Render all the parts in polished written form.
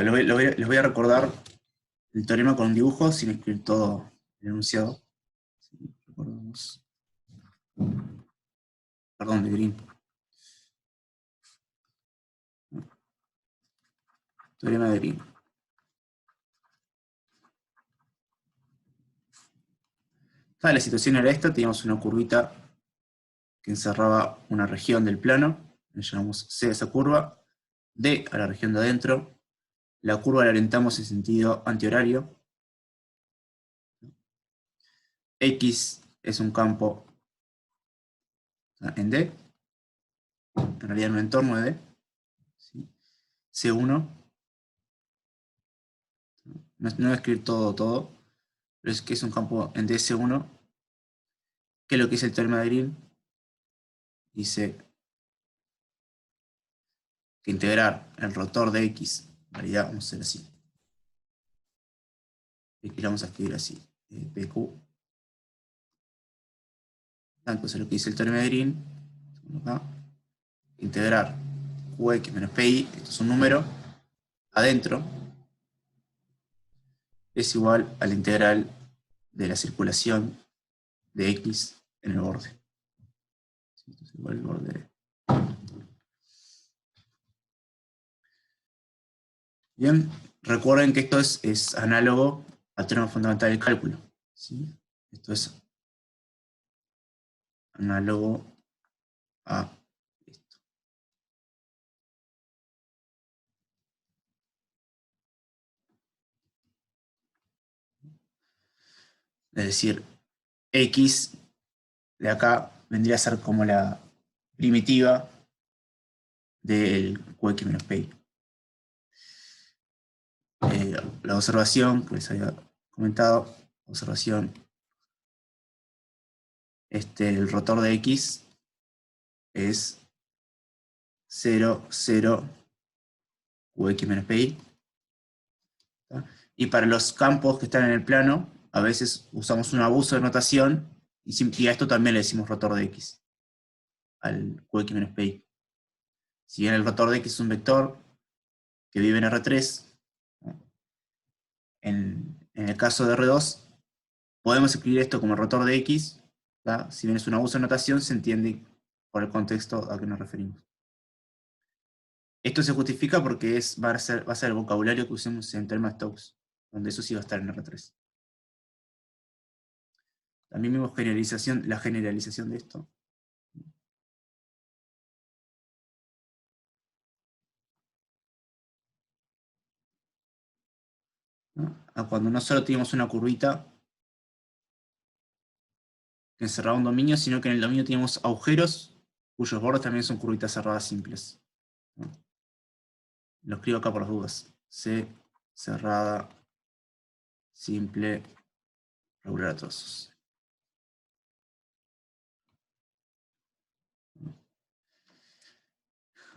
Les voy a recordar el teorema con un dibujo sin escribir todo el enunciado. Sí, recordamos. Perdón, de Green. Teorema de Green. La situación era esta: teníamos una curvita que encerraba una región del plano, le llamamos C a esa curva, D a la región de adentro, la curva la orientamos en sentido antihorario, X es un campo en D, en realidad en un entorno de D, ¿sí? C1, no voy a escribir todo, pero es que es un campo en DS1, que es lo que dice el teorema de Green. Dice que integrar el rotor de X, en realidad vamos a hacer así, X lo vamos a escribir así, PQ, entonces lo que dice el teorema de Green, acá, integrar Qx menos Pi, esto es un número, adentro, es igual a la integral de la circulación de X en el borde. Esto es igual al borde de... Bien, recuerden que esto es análogo al teorema fundamental del cálculo, ¿sí? Esto es análogo a esto. Es decir, X de acá vendría a ser como la primitiva del Qx menos Pi. La observación que les había comentado, observación, el rotor de X es 0, 0, Qx menos Pi. ¿Tá? Y para los campos que están en el plano, a veces usamos un abuso de notación y a esto también le decimos rotor de X, al Qx menos Pi. Si bien el rotor de X es un vector que vive en R3, en el caso de R2, podemos escribir esto como rotor de X, ¿tá? Si bien es un abuso de notación, se entiende por el contexto a que nos referimos. Esto se justifica porque va a ser el vocabulario que usemos en teorema de Stokes, donde eso sí va a estar en R3. También vimos la generalización de esto. ¿No? Cuando no solo teníamos una curvita que encerraba un dominio, sino que en el dominio teníamos agujeros cuyos bordes también son curvitas cerradas simples, ¿no? Lo escribo acá por las dudas. C cerrada simple regular a trozos.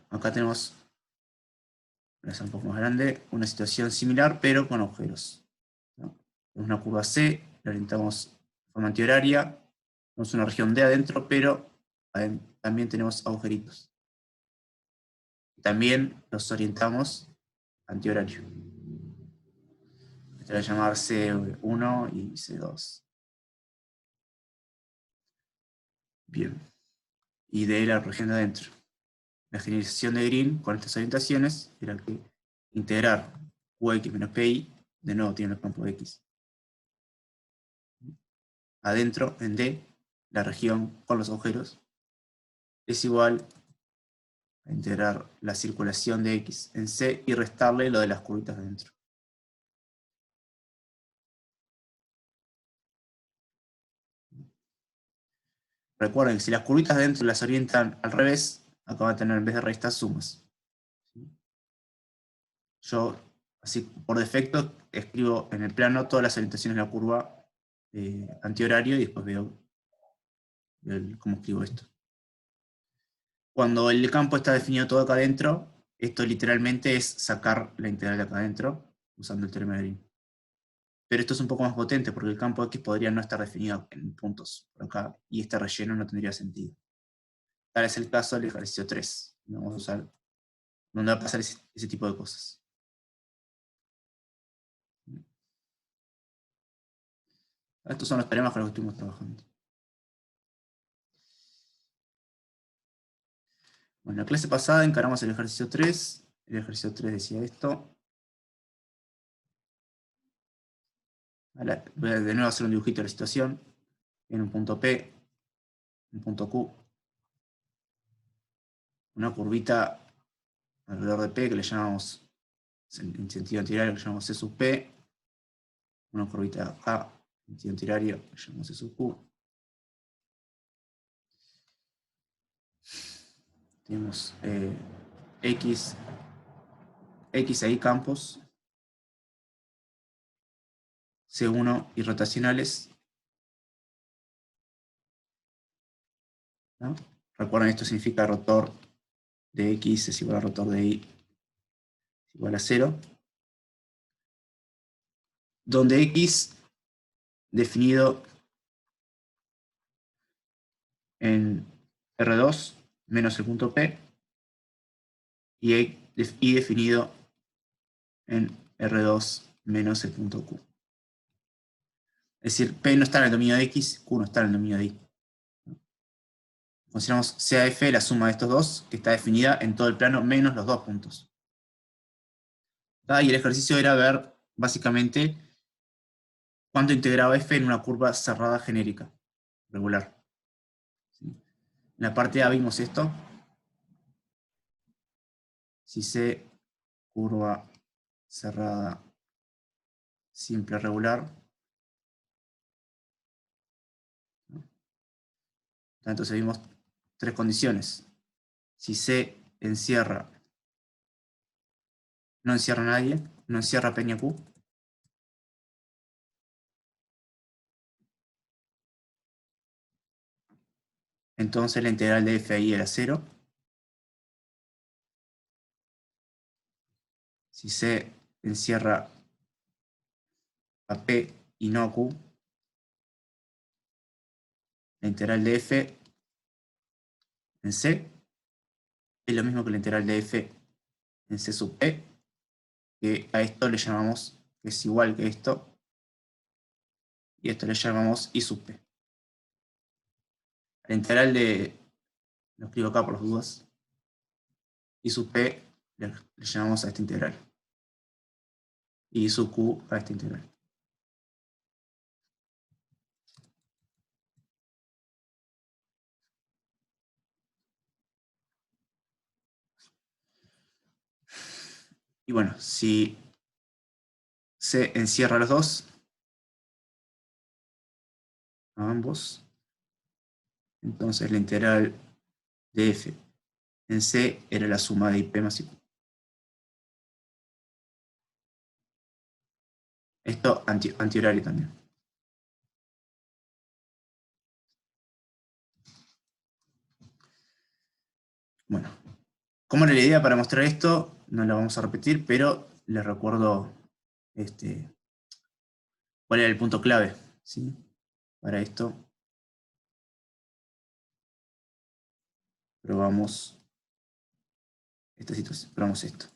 Acá tenemos, voy a hacer un poco más grande, una situación similar, pero con agujeros, ¿no? Tenemos una curva C, la orientamos de forma antihoraria, tenemos una región D adentro, pero también tenemos agujeritos. También los orientamos antihorario. Esto va a llamar C1 y C2. Bien. Y de la región de adentro. La generalización de Green con estas orientaciones era que integrar Qx menos Pi, de nuevo tiene el campo X, adentro en D, la región con los agujeros, es igual a integrar la circulación de X en C y restarle lo de las curvitas de adentro. Recuerden que si las curvitas de adentro las orientan al revés, acá van a tener en vez de raíces sumas. Yo, así por defecto, escribo en el plano todas las orientaciones de la curva antihorario y después veo cómo escribo esto. Cuando el campo está definido todo acá adentro, esto literalmente es sacar la integral de acá adentro usando el teorema de Green. Pero esto es un poco más potente porque el campo X podría no estar definido en puntos por acá y este relleno no tendría sentido. Tal es el caso del ejercicio 3. Vamos a usar donde va a pasar ese tipo de cosas. Estos son los teoremas con los que estuvimos trabajando. Bueno, en la clase pasada encaramos el ejercicio 3. El ejercicio 3 decía esto. Voy a de nuevo hacer un dibujito de la situación. En un punto P, un punto Q, una curvita alrededor de P que le llamamos, en sentido antirario, que le llamamos C sub P, una curvita acá, en sentido antirario, que le llamamos C sub Q. Tenemos X ahí campos, C1 y rotacionales. ¿No? Recuerden, esto significa rotor de X es igual a rotor de Y es igual a 0. Donde X definido en R2 menos el punto P y Y definido en R2 menos el punto Q. Es decir, P no está en el dominio de X, Q no está en el dominio de Y. Consideramos CAF la suma de estos dos, que está definida en todo el plano menos los dos puntos. Y el ejercicio era ver, básicamente, cuánto integraba F en una curva cerrada genérica, regular. En la parte A vimos esto. Si C, curva cerrada simple regular. Entonces vimos tres condiciones. Si C encierra, no encierra a nadie, no encierra peña Q. Entonces la integral de F ahí era 0. Si C encierra a P y no a Q, la integral de F en C es lo mismo que la integral de F en C sub P, que a esto le llamamos, que es igual que esto, y esto le llamamos I sub P. La integral de, lo escribo acá por las dudas, I sub P le llamamos a esta integral, y I sub Q a esta integral. Y bueno, si C encierra a los dos, a ambos, entonces la integral de F en C era la suma de IP más IQ. Esto antihorario también. Bueno, ¿cómo era la idea para mostrar esto? No la vamos a repetir, pero les recuerdo cuál era el punto clave, ¿sí? Para esto probamos esta situación, probamos esto.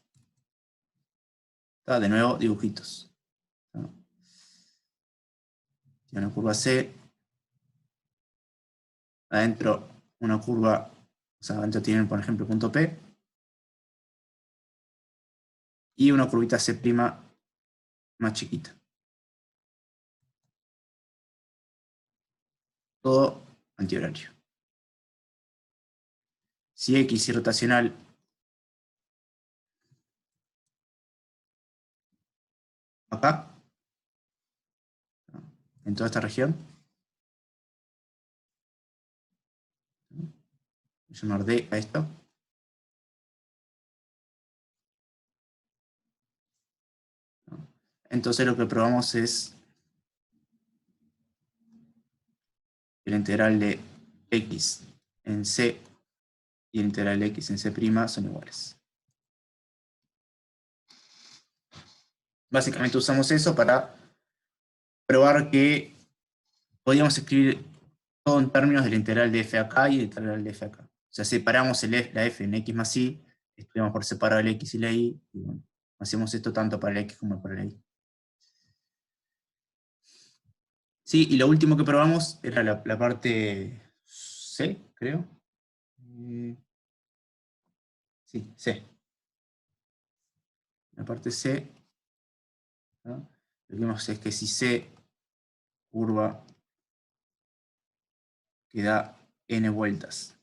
De nuevo, dibujitos. Tiene una curva C, adentro una curva, o sea, adentro tienen, por ejemplo, punto P, y una curvita C' más chiquita. Todo antihorario. Si X y rotacional acá, en toda esta región, voy a llamar D a esto. Entonces lo que probamos es que la integral de X en C y la integral de X en C' son iguales. Básicamente usamos eso para probar que podíamos escribir todo en términos de la integral de F acá y la integral de F acá. O sea, separamos la F en X más Y, estudiamos por separado el X y la Y, y bueno, hacemos esto tanto para el X como para la Y. Sí, y lo último que probamos era la parte C, creo. Sí, C. La parte C, ¿no? Lo que vemos es que si C curva que da n vueltas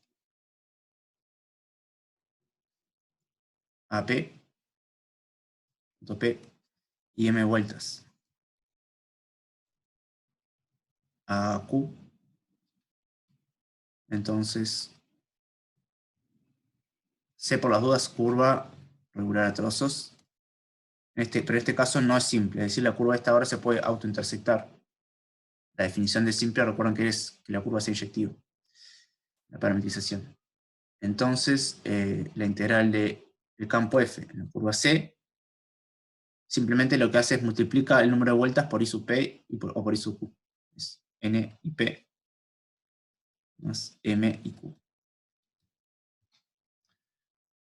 a P, P, y m vueltas a Q, entonces C por las dudas curva regular a trozos. Pero en este caso no es simple, es decir, la curva de esta ahora se puede autointersectar. La definición de simple, recuerden que es que la curva sea inyectiva, la parametrización. Entonces, la integral del campo F en la curva C, simplemente lo que hace es multiplica el número de vueltas por I sub P o por I sub Q. Es N y P más M y Q.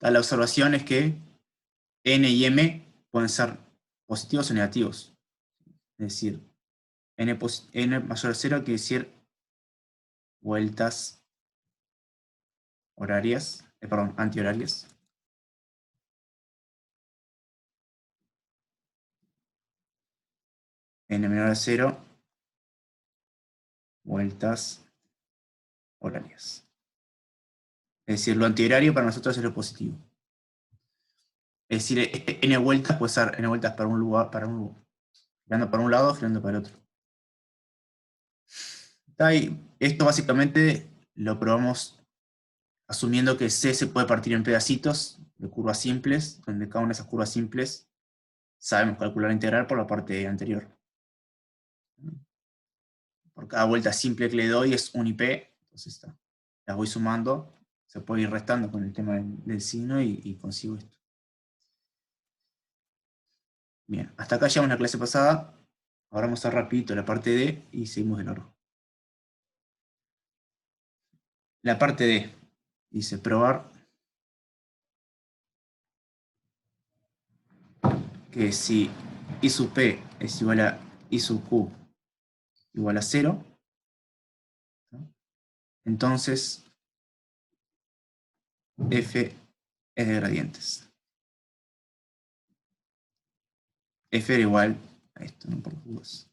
La observación es que N y M pueden ser positivos o negativos. Es decir, N mayor a 0 quiere decir vueltas horarias, perdón, antihorarias. N menor a 0, vueltas horarias. Es decir, lo antihorario para nosotros es lo positivo. Es decir, n vueltas puede ser n vueltas para un lugar, girando para un lado, girando para el otro. Esto básicamente lo probamos asumiendo que C se puede partir en pedacitos de curvas simples, donde cada una de esas curvas simples sabemos calcular la integral por la parte anterior. Por cada vuelta simple que le doy es un IP, entonces las voy sumando, se puede ir restando con el tema del signo y consigo esto. Bien, hasta acá llegamos la clase pasada. Ahora vamos a rapidito la parte D y seguimos de largo. La parte D dice probar que si I sub P es igual a I sub Q igual a 0, entonces F es de gradientes. F era igual a esto, no por dudas.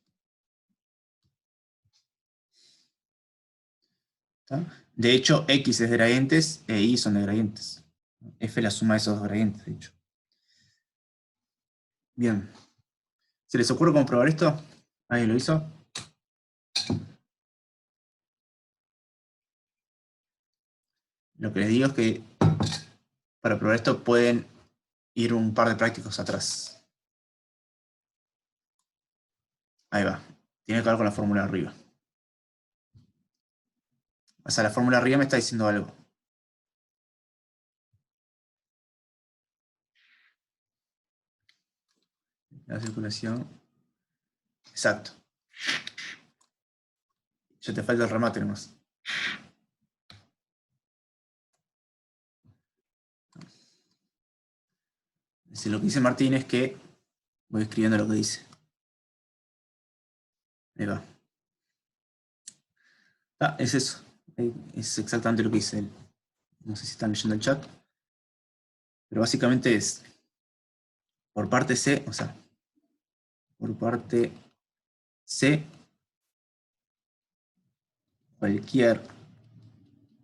De hecho, X es de gradientes e Y son de gradientes. F es la suma de esos dos gradientes, de hecho. Bien. ¿Se les ocurre cómo probar esto? ¿Alguien lo hizo? Lo que les digo es que para probar esto pueden ir un par de prácticos atrás. Ahí va. Tiene que ver con la fórmula de arriba. O sea, la fórmula de arriba me está diciendo algo. La circulación. Exacto. Ya te falta el remate nomás. Si lo que dice Martín es que voy escribiendo lo que dice. Ahí va. Es eso. Es exactamente lo que dice él. No sé si están leyendo el chat. Pero básicamente es por parte C, o sea, por parte C, cualquier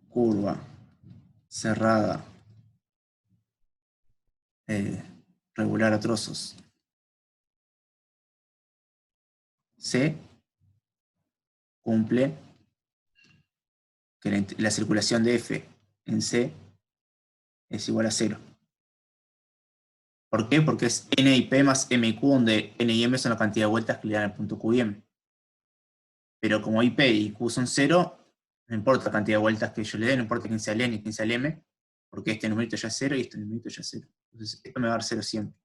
curva cerrada regular a trozos C cumple que la circulación de F en C es igual a 0. ¿Por qué? Porque es N y P más M y Q, donde N y M son la cantidad de vueltas que le dan al punto Q y M. Pero como IP y Q son 0, no importa la cantidad de vueltas que yo le dé, no importa quién sea el N y quién sea el M, porque este numerito ya es 0 y este numerito ya es 0. Entonces esto me va a dar 0 siempre.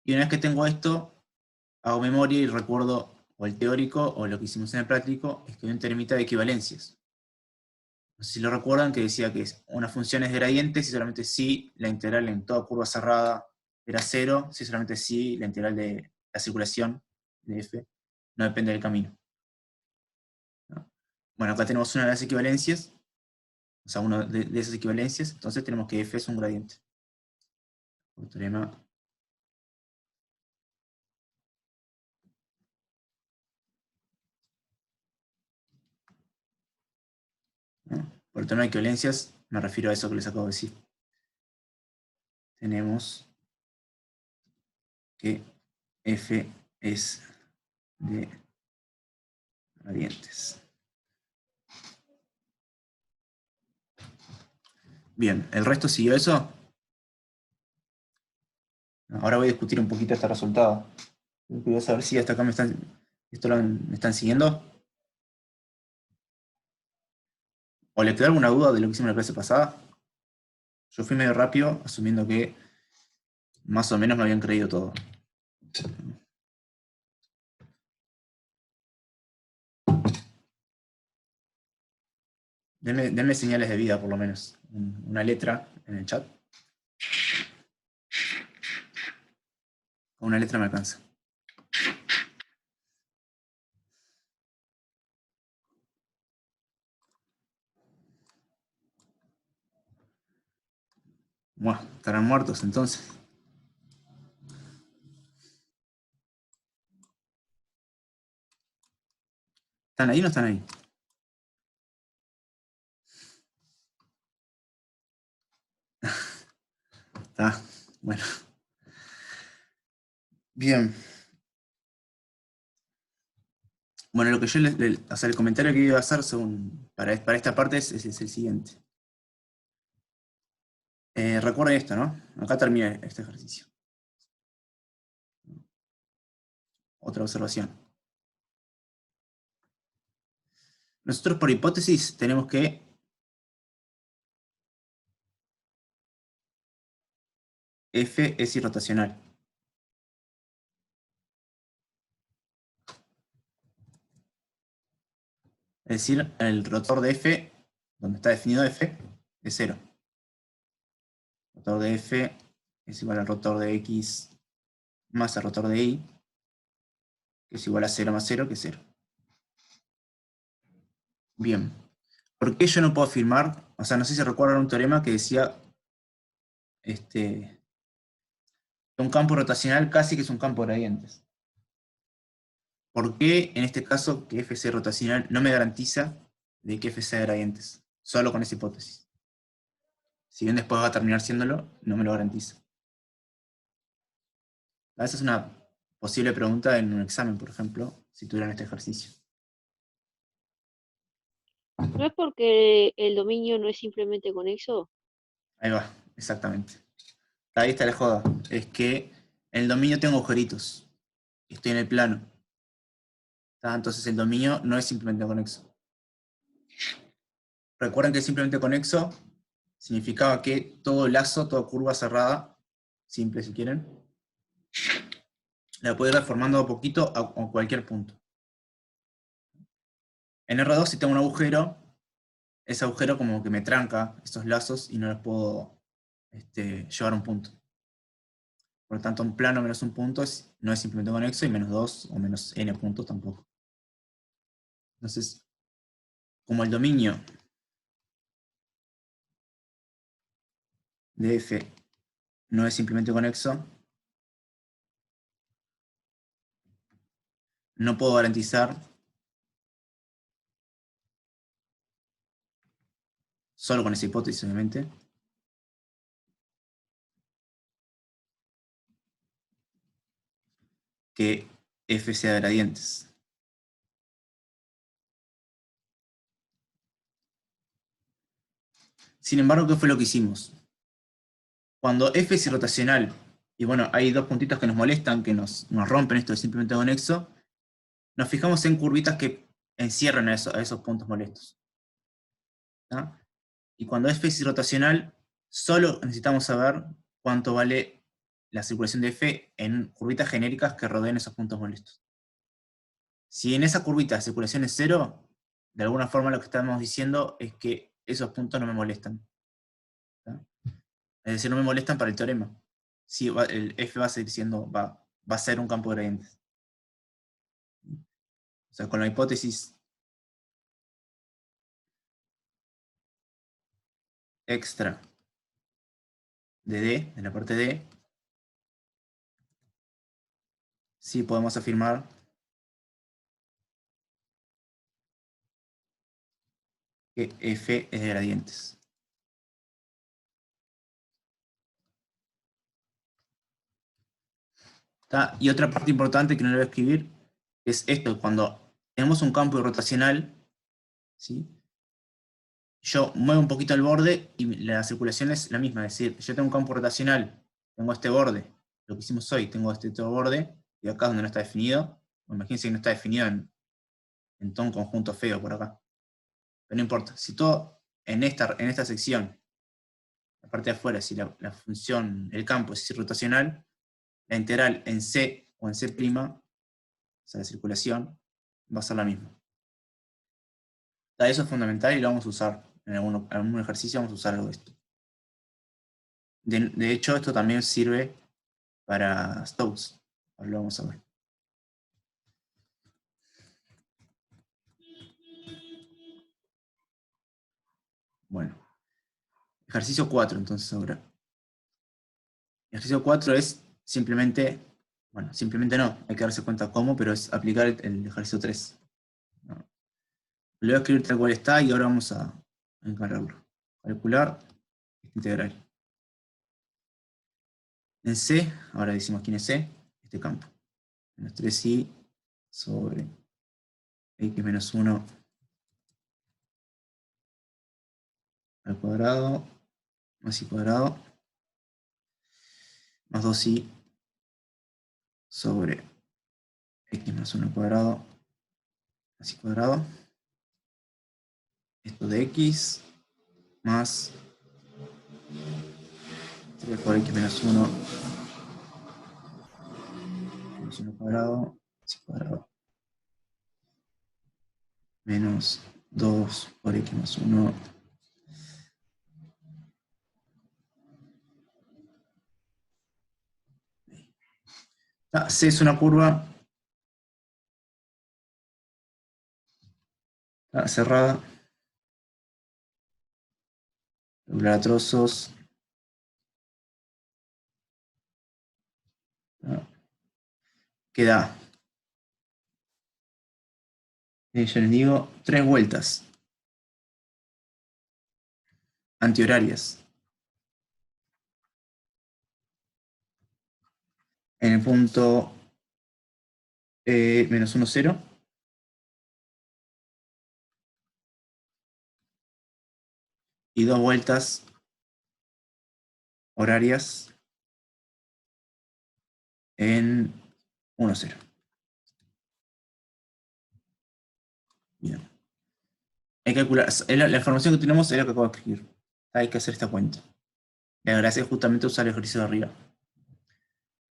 Y una vez que tengo esto, hago memoria y recuerdo o el teórico o lo que hicimos en el práctico, es que hay un teoremita de equivalencias. No sé si lo recuerdan, que decía que una función es gradiente si solamente si la integral en toda curva cerrada era 0, si solamente si la integral de la circulación de F no depende del camino. ¿No? Bueno, acá tenemos una de las equivalencias, o sea, una de esas equivalencias, entonces tenemos que F es un gradiente. Por teorema ¿no? Por el tema de equivalencias, me refiero a eso que les acabo de decir. Tenemos que F es de gradientes. Bien, ¿el resto siguió eso? Ahora voy a discutir un poquito este resultado. Quiero saber si hasta acá me están siguiendo. ¿O le quedó alguna duda de lo que hicimos en la clase pasada? Yo fui medio rápido, asumiendo que más o menos me habían creído todo. Denme señales de vida, por lo menos. Una letra en el chat. Una letra me alcanza. Buah, estarán muertos entonces. ¿Están ahí o no están ahí? Está, bueno. Bien. Bueno, lo que yo o sea, el comentario que iba a hacer para esta parte es el siguiente. Recuerden esto, ¿no? Acá termina este ejercicio. Otra observación. Nosotros por hipótesis tenemos que F es irrotacional. Es decir, el rotor de F, donde está definido F, es 0. El rotor de F es igual al rotor de X más el rotor de Y, que es igual a 0 más 0, que es 0. Bien. ¿Por qué yo no puedo afirmar? O sea, no sé si recuerdan un teorema que decía que un campo rotacional casi que es un campo de gradientes. ¿Por qué en este caso que F sea rotacional no me garantiza de que F sea de gradientes? Solo con esa hipótesis. Si bien después va a terminar siéndolo, no me lo garantiza. Esa es una posible pregunta en un examen, por ejemplo, si tuvieran este ejercicio. ¿No es porque el dominio no es simplemente conexo? Ahí va, exactamente. Ahí está la joda. Es que en el dominio tengo agujeritos. Estoy en el plano. Entonces el dominio no es simplemente conexo. Recuerden que simplemente conexo significaba que todo lazo, toda curva cerrada, simple si quieren, la puedo ir reformando a poquito a cualquier punto. En R2 si tengo un agujero, ese agujero como que me tranca estos lazos y no los puedo llevar a un punto. Por lo tanto, un plano menos un punto no es simplemente conexo y menos 2 o menos n puntos tampoco. Entonces, como el dominio de F no es simplemente conexo, no puedo garantizar, solo con esa hipótesis obviamente, que F sea de gradientes. Sin embargo, ¿qué fue lo que hicimos? Cuando F es irrotacional, y bueno, hay dos puntitos que nos molestan, que nos rompen esto de simplemente conexo, nos fijamos en curvitas que encierran a esos puntos molestos. ¿Tá? Y cuando F es irrotacional, solo necesitamos saber cuánto vale la circulación de F en curvitas genéricas que rodeen esos puntos molestos. Si en esa curvita la circulación es 0, de alguna forma lo que estamos diciendo es que esos puntos no me molestan. ¿Tá? Es decir, no me molestan para el teorema. Sí, el F va a seguir siendo, va a ser un campo de gradientes. O sea, con la hipótesis extra de D, de la parte D, sí podemos afirmar que F es de gradientes. ¿Tá? Y otra parte importante que no le voy a escribir es esto: cuando tenemos un campo rotacional, ¿sí? Yo muevo un poquito el borde y la circulación es la misma. Es decir, yo tengo un campo rotacional, tengo este borde, lo que hicimos hoy, tengo este otro borde, y acá donde no está definido, imagínense que no está definido en todo un conjunto feo por acá. Pero no importa, si todo en esta sección, la parte de afuera, si la función, el campo es rotacional, la integral en C o en C', o sea, la circulación, va a ser la misma. Eso es fundamental y lo vamos a usar. En algún ejercicio vamos a usar algo de esto. De hecho, esto también sirve para Stokes. Ahora lo vamos a ver. Bueno. Ejercicio 4, entonces ahora. Ejercicio 4 es simplemente, bueno, simplemente no, hay que darse cuenta cómo, pero es aplicar el ejercicio 3. ¿No? Lo voy a escribir tal cual está y ahora vamos a encargarlo. Calcular esta integral. En C, ahora decimos quién es C, este campo. Menos 3i sobre x menos 1 al cuadrado, más i cuadrado, más 2i sobre x menos 1 al cuadrado, más i cuadrado. Esto de x más 3 por x menos 1 menos 1 cuadrado, x cuadrado, menos 2 por x más 1. C es una curva cerrada, regular a trozos, que da, ya les digo, 3 vueltas antihorarias en el punto menos 1, 0, y 2 vueltas horarias en 1, 0. Bien. Hay que calcular, la información que tenemos es lo que acabo de escribir. Hay que hacer esta cuenta. La gracia es justamente usar el ejercicio de arriba.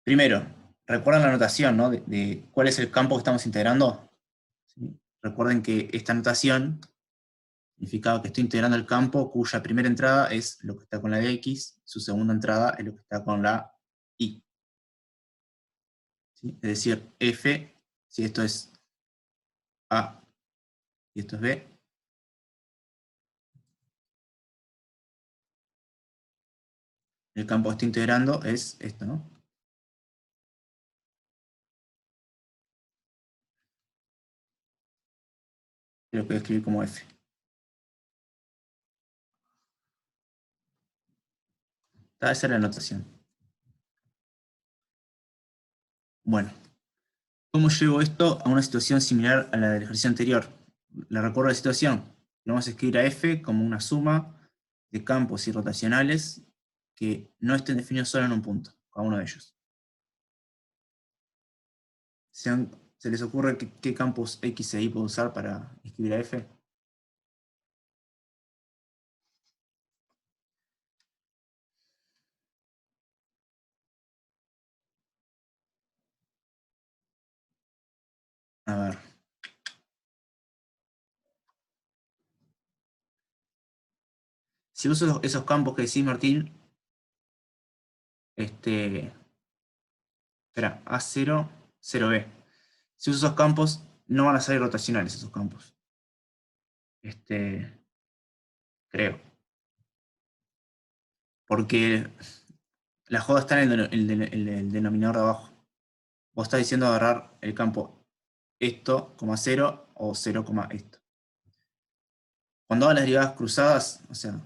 Primero, recuerdan la notación, ¿no? de cuál es el campo que estamos integrando. ¿Sí? Recuerden que esta notación significaba que estoy integrando el campo cuya primera entrada es lo que está con la de x, su segunda entrada es lo que está con la y. ¿Sí? Es decir, f, si esto es a y esto es b, el campo que estoy integrando es esto, ¿no? Que lo puedo escribir como f. Esa es la notación. Bueno, ¿cómo llevo esto a una situación similar a la del ejercicio anterior? ¿La recuerdo la situación? Lo vamos a escribir a f como una suma de campos irrotacionales que no estén definidos solo en un punto, cada uno de ellos. ¿Se les ocurre qué campos X e Y puedo usar para escribir a F? A ver. Si uso esos campos que decís, Martín, Espera, A0, 0B. Si uso esos campos, no van a salir rotacionales esos campos. Creo. Porque la joda está en el denominador de abajo. Vos estás diciendo agarrar el campo esto, 0, o 0, esto. Cuando hago las derivadas cruzadas, o sea,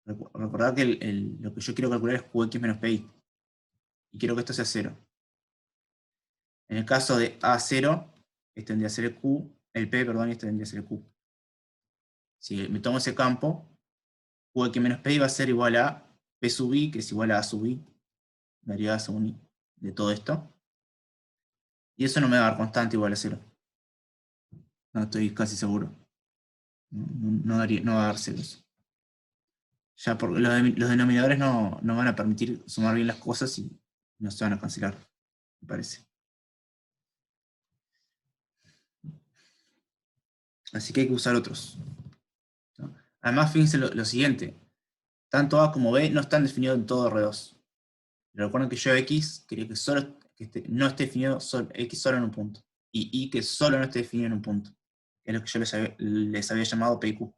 recordad que lo que yo quiero calcular es Qx menos Pi. Y quiero que esto sea 0. En el caso de A0, este tendría que ser el Q, el P, perdón, y este tendría que ser el Q. Si me tomo ese campo, Qx menos Pi va a ser igual a P sub I, que es igual a A sub I, la derivada según I, de todo esto. Y eso no me va a dar constante igual a 0. No estoy casi seguro. No va a dar ceros. Ya porque los denominadores no van a permitir sumar bien las cosas y no se van a cancelar, me parece. Así que hay que usar otros, ¿no? Además, fíjense lo siguiente. Tanto A como B no están definidos en todo R2. Pero recuerden que yo X quería que no esté definido X solo en un punto. Y Y que solo no esté definido en un punto. Es lo que yo les había llamado P y Q.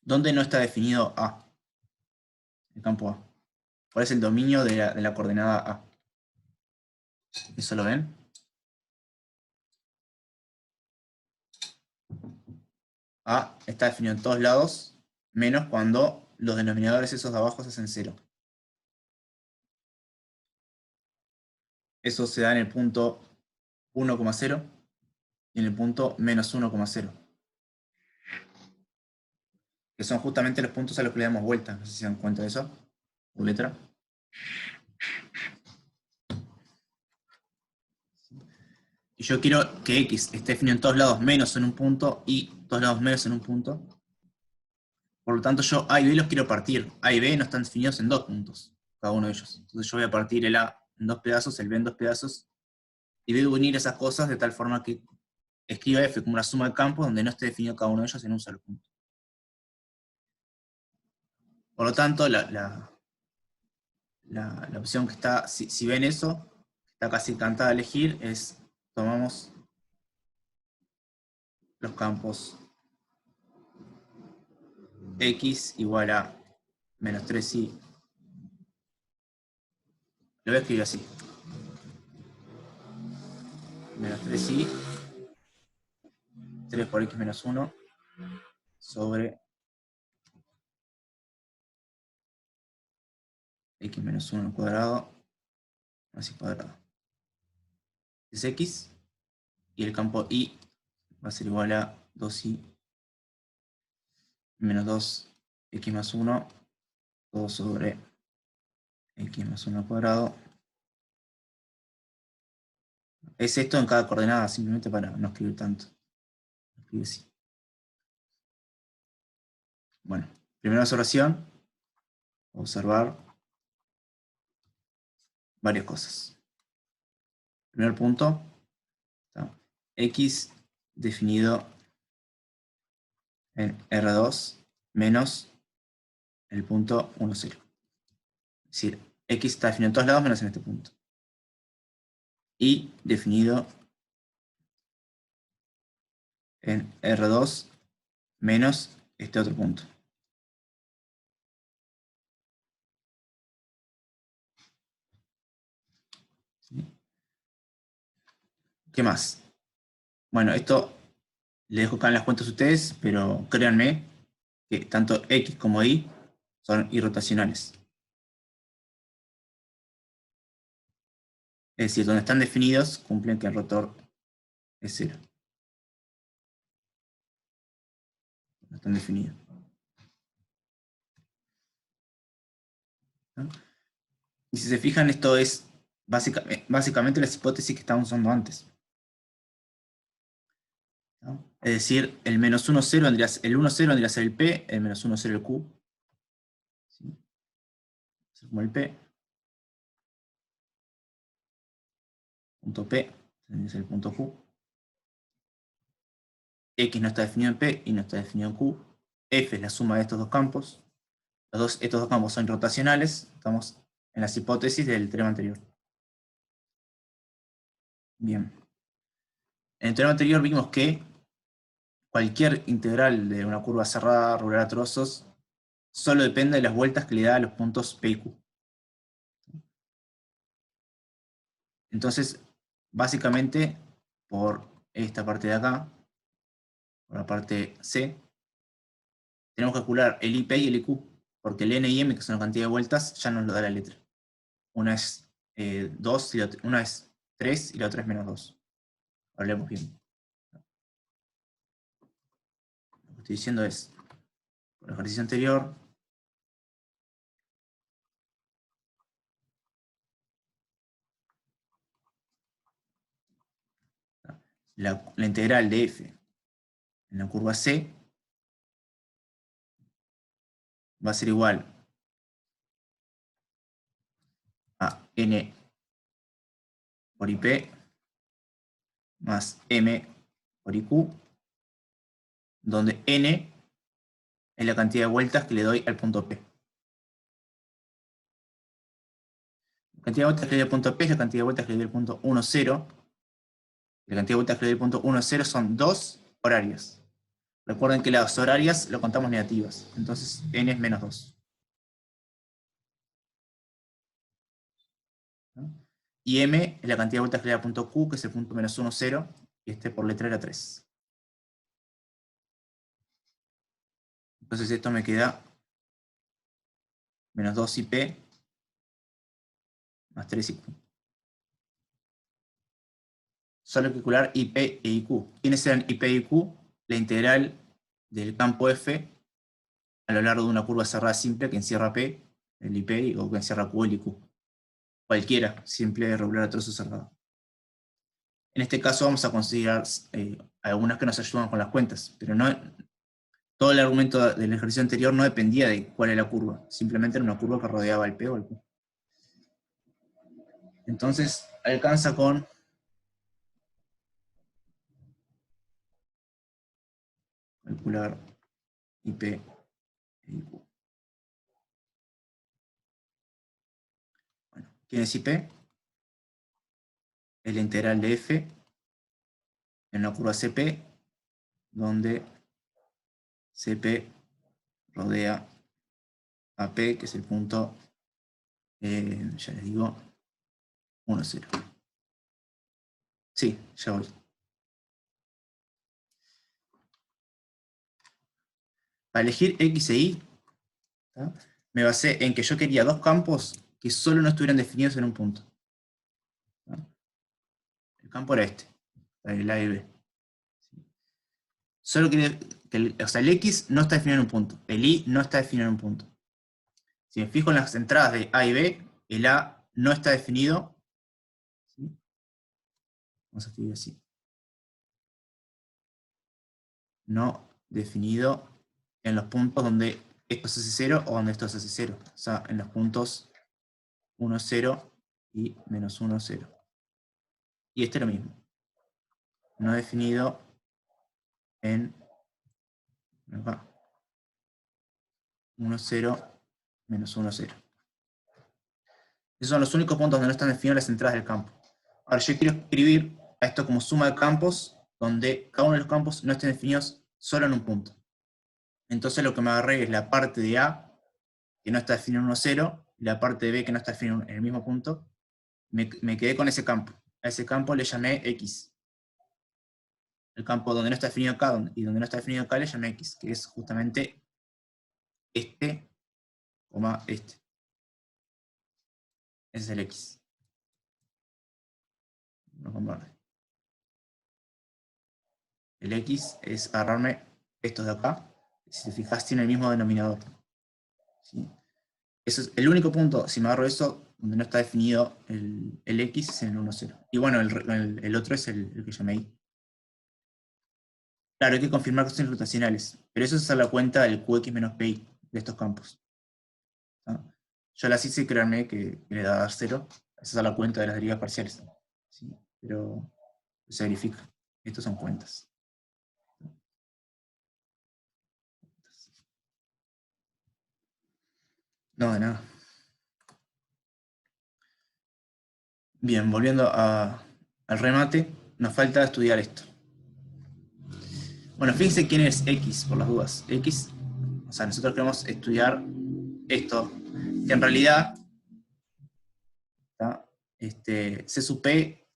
¿Dónde no está definido A? El campo A. ¿Cuál es el dominio de la coordenada A? ¿Eso lo ven? A está definido en todos lados, menos cuando los denominadores esos de abajo se hacen 0. Eso se da en el punto 1,0 y en el punto menos 1,0. Que son justamente los puntos a los que le damos vuelta. No sé si se dan cuenta de eso. Por letra. Y yo quiero que X esté definido en todos lados menos en un punto y todos lados menos en un punto. Por lo tanto, yo A y B los quiero partir. A y B no están definidos en 2 puntos, cada uno de ellos. Entonces yo voy a partir el A en 2 pedazos, el B en 2 pedazos, y voy a unir esas cosas de tal forma que escriba F como una suma de campos donde no esté definido cada uno de ellos en un solo punto. Por lo tanto, la opción que está, si ven eso, está casi cantada a elegir, es tomamos los campos X igual a menos 3i. Lo voy a escribir así. Menos 3i, 3 por x menos 1, sobre x menos 1 al cuadrado, más y cuadrado. Es x, y el campo y va a ser igual a 2i menos 2x más 1, todo sobre x más 1 al cuadrado. Es esto en cada coordenada, simplemente para no escribir tanto. Escribe así. Bueno, primera observación, observar varias cosas. Primer punto, ¿está? X definido en R2 menos el punto 1, 0. Es decir, X está definido en todos lados menos en este punto. Y definido en R2 menos este otro punto. ¿Sí? ¿Qué más? Bueno, esto le dejo acá en las cuentas a ustedes, pero créanme que tanto X como Y son irrotacionales. Es decir, donde están definidos, cumplen que el rotor es 0. No están definidos. ¿No? Y si se fijan, esto es básicamente las hipótesis que estábamos usando antes. ¿No? Es decir, el menos 1, 0 el 1, 0 vendría a ser el P, el menos 1, 0 el Q. ¿Sí? Como el P. Punto P, tendría que ser el punto Q. X no está definido en P y no está definido en Q. F es la suma de estos dos campos. estos dos campos son rotacionales, estamos en las hipótesis del teorema anterior. Bien. En el teorema anterior vimos que cualquier integral de una curva cerrada regular a trozos solo depende de las vueltas que le da a los puntos P y Q. Entonces, básicamente, por esta parte de acá, por la parte C, tenemos que calcular el IP y el IQ, porque el N y M, que son la cantidad de vueltas, ya nos lo da la letra. Una es 2, una es 3 y la otra es menos 2. Hablemos bien. Lo que estoy diciendo es, por el ejercicio anterior, la integral de f en la curva C va a ser igual a n por IP más m por IQ, donde n es la cantidad de vueltas que le doy al punto P. La cantidad de vueltas que le doy al punto P es la cantidad de vueltas que le doy al punto 1, 0. La cantidad de vueltas que le doy al punto 1, 0 son 2 horarias. Recuerden que las horarias lo contamos negativas, entonces n es menos 2. Y m es la cantidad de vueltas que le da al punto Q, que es el punto menos 1, 0, y este por letra era 3. Entonces esto me queda menos 2IP más 3IQ. Solo hay que calcular IP e IQ. ¿Quiénes eran IP e IQ? La integral del campo F a lo largo de una curva cerrada simple que encierra P, el IP, o que encierra Q, el IQ. Cualquiera, simple, regular a trozo cerrado. En este caso vamos a considerar algunas que nos ayudan con las cuentas, pero no, todo el argumento del ejercicio anterior no dependía de cuál era la curva, simplemente era una curva que rodeaba el P o el Q. Entonces alcanza con calcular IP e IQ. Bueno, ¿quién es IP? Es la integral de F en la curva CP, donde CP rodea a P, que es el punto, ya les digo, 1, 0. Sí, ya voy. Para elegir X e Y, ¿tá? Me basé en que yo quería dos campos que solo no estuvieran definidos en un punto. ¿Tá? El campo era este, el A y B. Solo quería que el X no está definido en un punto, el Y no está definido en un punto. Si me fijo en las entradas de A y B, el A no está definido. ¿Sí? Vamos a escribir así. No definido en los puntos donde esto es S0 o donde esto es S0. O sea, en los puntos 1, 0 y menos 1, 0. Y este es lo mismo. No definido en acá, 1, 0, menos 1, 0. Esos son los únicos puntos donde no están definidas las entradas del campo. Ahora yo quiero escribir a esto como suma de campos, donde cada uno de los campos no estén definidos solo en un punto. Entonces lo que me agarré es la parte de A, que no está definida en 1, 0, y la parte de B, que no está definida en el mismo punto. Me quedé con ese campo. A ese campo le llamé X. El campo donde no está definido acá y donde no está definido acá le llamé X, que es justamente este, este. Ese es el X. No converte. El X es agarrarme estos de acá. Si te fijas, tiene el mismo denominador. ¿Sí? Eso es el único punto, si me agarro eso, donde no está definido el X, es en el 1, 0. Y bueno, el otro es el que llamé Y. Claro, hay que confirmar que son rotacionales, pero eso es a la cuenta del QX menos PI de estos campos. ¿Ah? Yo las hice crearme que le da a dar 0, esa es a la cuenta de las derivas parciales. ¿Sí? Pero se verifica. Estos son cuentas. No, de nada. Bien, volviendo al remate, nos falta estudiar esto. Bueno, fíjense quién es X, por las dudas. X, o sea, nosotros queremos estudiar esto, que en realidad, C sub P,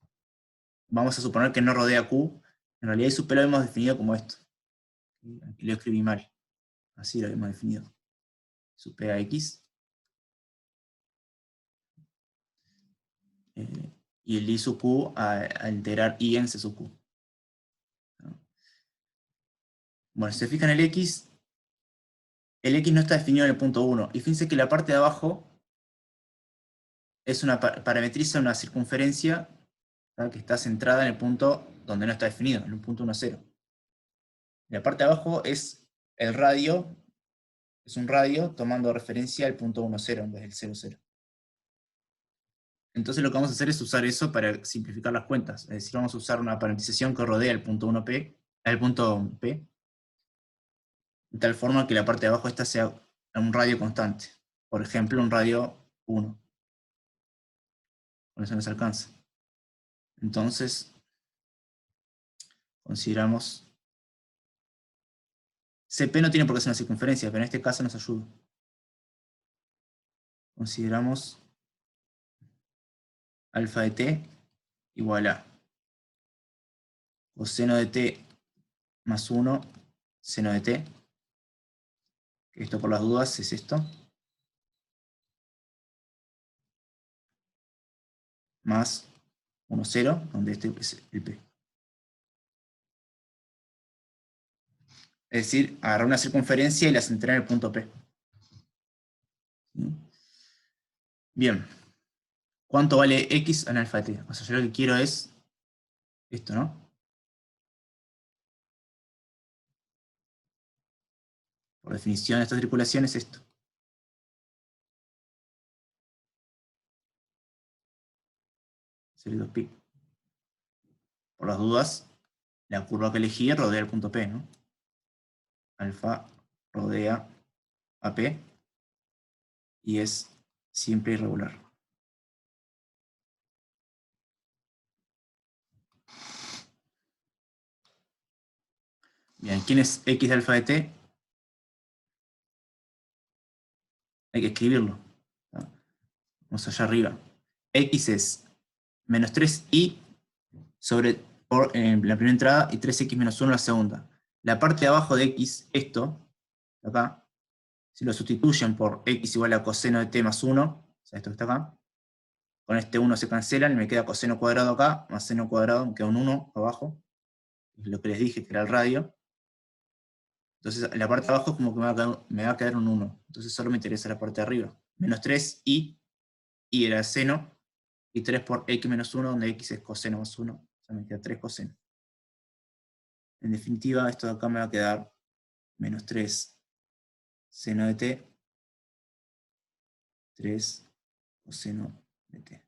vamos a suponer que no rodea Q, en realidad I sub P lo hemos definido como esto. Aquí lo escribí mal, así lo hemos definido. Sub P a X. Y el I sub Q a integrar I en C sub Q. Bueno, si se fijan el X no está definido en el punto 1. Y fíjense que la parte de abajo es parametriza una circunferencia, ¿tá?, que está centrada en el punto donde no está definido, en el punto 1, 0. La parte de abajo es el radio, es un radio tomando referencia al punto 1, 0 en vez del 0, 0. Entonces lo que vamos a hacer es usar eso para simplificar las cuentas. Es decir, vamos a usar una parametrización que rodea el punto 1P, el punto P, de tal forma que la parte de abajo esta sea un radio constante. Por ejemplo, un radio 1. Con eso nos alcanza. Entonces, consideramos... CP no tiene por qué ser una circunferencia, pero en este caso nos ayuda. Consideramos alfa de t igual a coseno de t más 1 seno de t. Esto por las dudas es esto. Más 1, 0, donde este es el p. Es decir, agarrar una circunferencia y la centré en el punto P. Bien. ¿Cuánto vale X en alfa de t? O sea, yo lo que quiero es esto, ¿no? Por definición, esta tripulación es esto. Sería 2pi. Por las dudas, la curva que elegí rodea el punto P, ¿no? Alfa rodea a P y es siempre irregular. Bien, ¿quién es X de alfa de t? Hay que escribirlo, ¿no? Vamos allá arriba. X es menos 3i en la primera entrada y 3x menos 1 en la segunda. La parte de abajo de x, esto, acá, si lo sustituyen por x igual a coseno de t más 1, o sea, esto que está acá, con este 1 se cancelan y me queda coseno cuadrado acá, más seno cuadrado, me queda un 1 abajo, lo que les dije que era el radio. Entonces la parte de abajo es como que me va a quedar un 1, entonces solo me interesa la parte de arriba. Menos 3i, i era seno, y 3 por x menos 1, donde x es coseno más 1, o sea, me queda 3 coseno. En definitiva, esto de acá me va a quedar menos 3 seno de t, 3 coseno de t.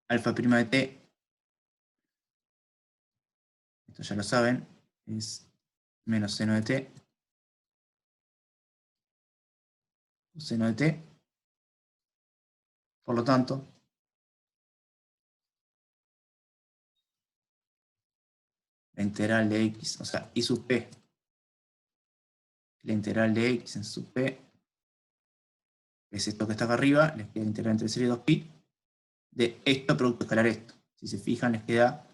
Alfa prima de t, esto ya lo saben, es menos seno de t, coseno de t. Por lo tanto, la integral de x, o sea, i sub p, la integral de x en sub p, es esto que está acá arriba, les queda la integral entre 0 y 2pi, de esto producto escalar esto. Si se fijan, les queda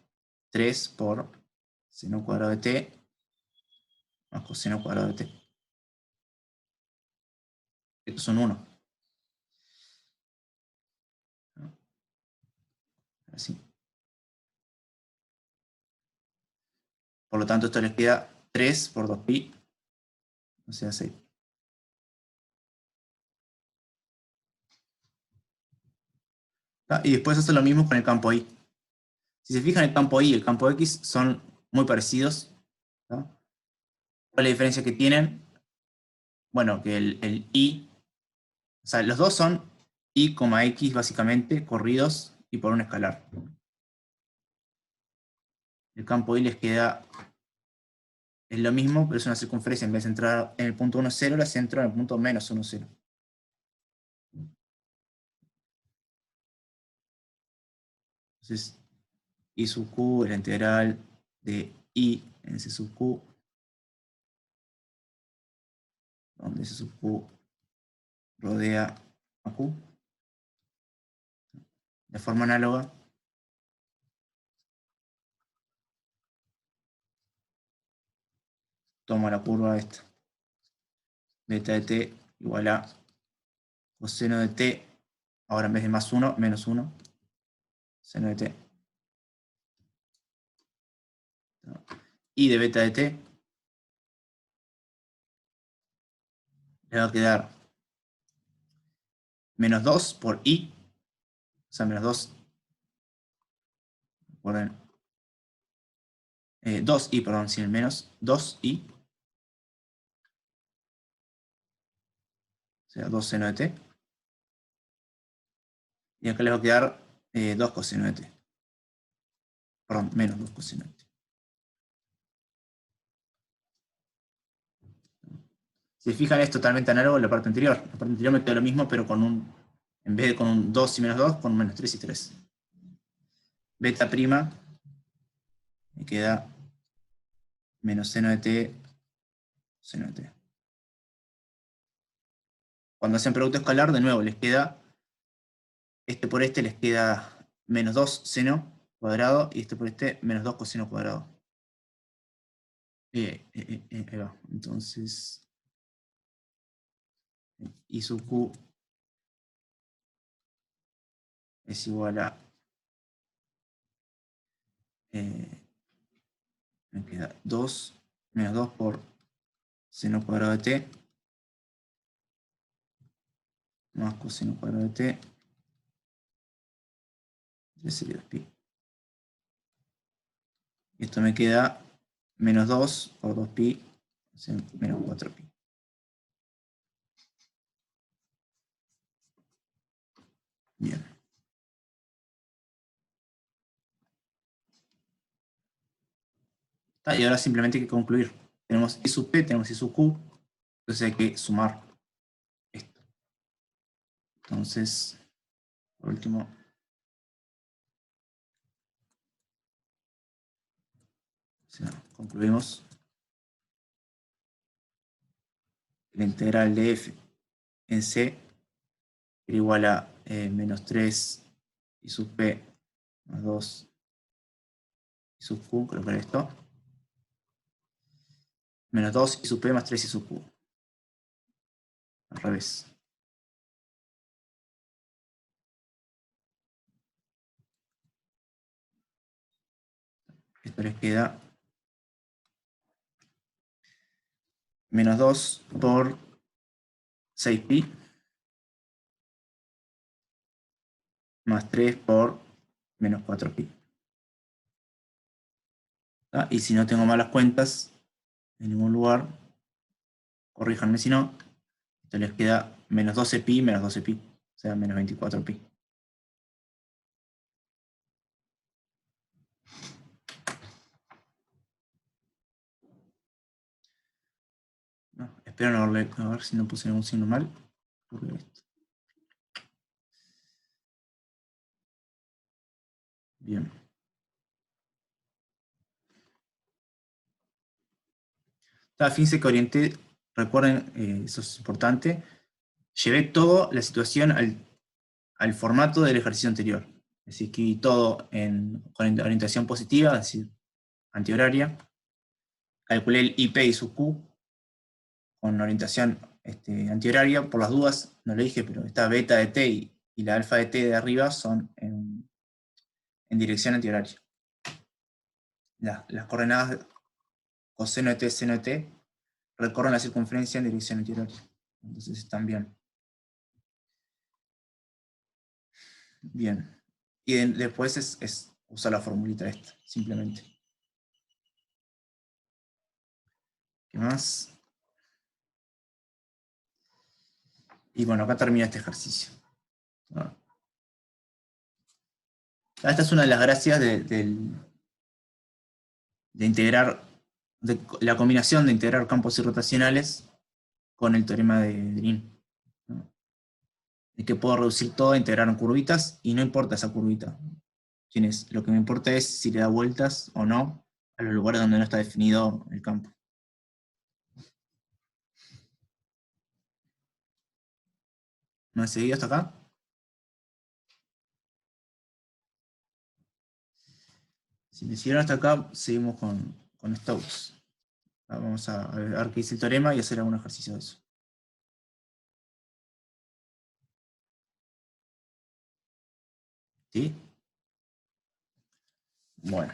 3 por seno cuadrado de t más coseno cuadrado de t. Estos son 1. Así. Por lo tanto, esto les queda 3 por 2pi, o sea, 6. Y después hace lo mismo con el campo y. Si se fijan, el campo y y el campo x son muy parecidos. ¿Cuál es la diferencia que tienen? Bueno, que el y, o sea, los dos son y, x básicamente, corridos y por un escalar. El campo y les queda es lo mismo, pero es una circunferencia. En vez de entrar en el punto 1, 0, la centro en el punto menos 1, 0. Entonces, I sub Q es la integral de I en C sub Q, donde C sub Q rodea a Q. De forma análoga, tomo la curva esta. Beta de t igual a coseno de t, ahora en vez de más 1, menos 1, seno de t. Y de beta de t le va a quedar menos 2 por i, o sea, menos 2, recuerden, 2i, perdón, sin el menos, 2i, o sea, 2 seno de t. Y acá les va a quedar 2 coseno de t. Perdón, menos 2 coseno de t. Si se fijan, es totalmente análogo a la parte anterior. La parte anterior me queda lo mismo, pero con un, en vez de con un 2 y menos 2, con un menos 3 y 3. Beta prima me queda menos seno de t, seno de t. Cuando hacen producto escalar, de nuevo, les queda, este por este les queda menos 2 seno cuadrado, y este por este menos 2 coseno cuadrado. Ahí va. Entonces, I sub Q es igual a, me queda 2 menos 2 por seno cuadrado de t, más coseno cuadrado de t, ya sería 2pi. Y esto me queda menos 2 por 2pi, o sea, menos 4pi. Bien. Y ahora simplemente hay que concluir. Tenemos I sub p, tenemos I sub q, entonces hay que sumar esto. Entonces, por último, o sea, concluimos. La integral de f en c era igual a menos 3 I sub p más 2 I sub q, creo que era esto. Menos 2 I sub p más 3 I sub q. Al revés. Esto les queda menos 2 por 6pi más 3 por menos 4pi. Y si no tengo malas cuentas en ningún lugar, corríjanme si no, esto les queda menos 12pi menos 12pi, o sea, menos 24pi. No, espero no haberle, a ver si no puse ningún signo mal. Bien. Fíjense que orienté, recuerden, eso es importante, llevé toda la situación al formato del ejercicio anterior. Es decir, que todo con orientación positiva, es decir, antihoraria. Calculé el IP y su Q con orientación antihoraria. Por las dudas, no lo dije, pero esta beta de t y la alfa de t de arriba son en dirección antihoraria. Las coordenadas coseno de t, seno de t, recorren la circunferencia en dirección antihoraria. Entonces están bien. Bien. Y después es usar la formulita esta, simplemente. ¿Qué más? Y bueno, acá termina este ejercicio. Esta es una de las gracias de integrar la combinación de integrar campos irrotacionales con el teorema de Green, ¿no? De que puedo reducir todo a integrar en curvitas, y no importa esa curvita. Lo que me importa es si le da vueltas o no a los lugares donde no está definido el campo. ¿No he seguido hasta acá? Si me siguieron hasta acá, seguimos con Stokes. Vamos a ver qué dice el teorema y hacer algún ejercicio de eso. ¿Sí? Bueno.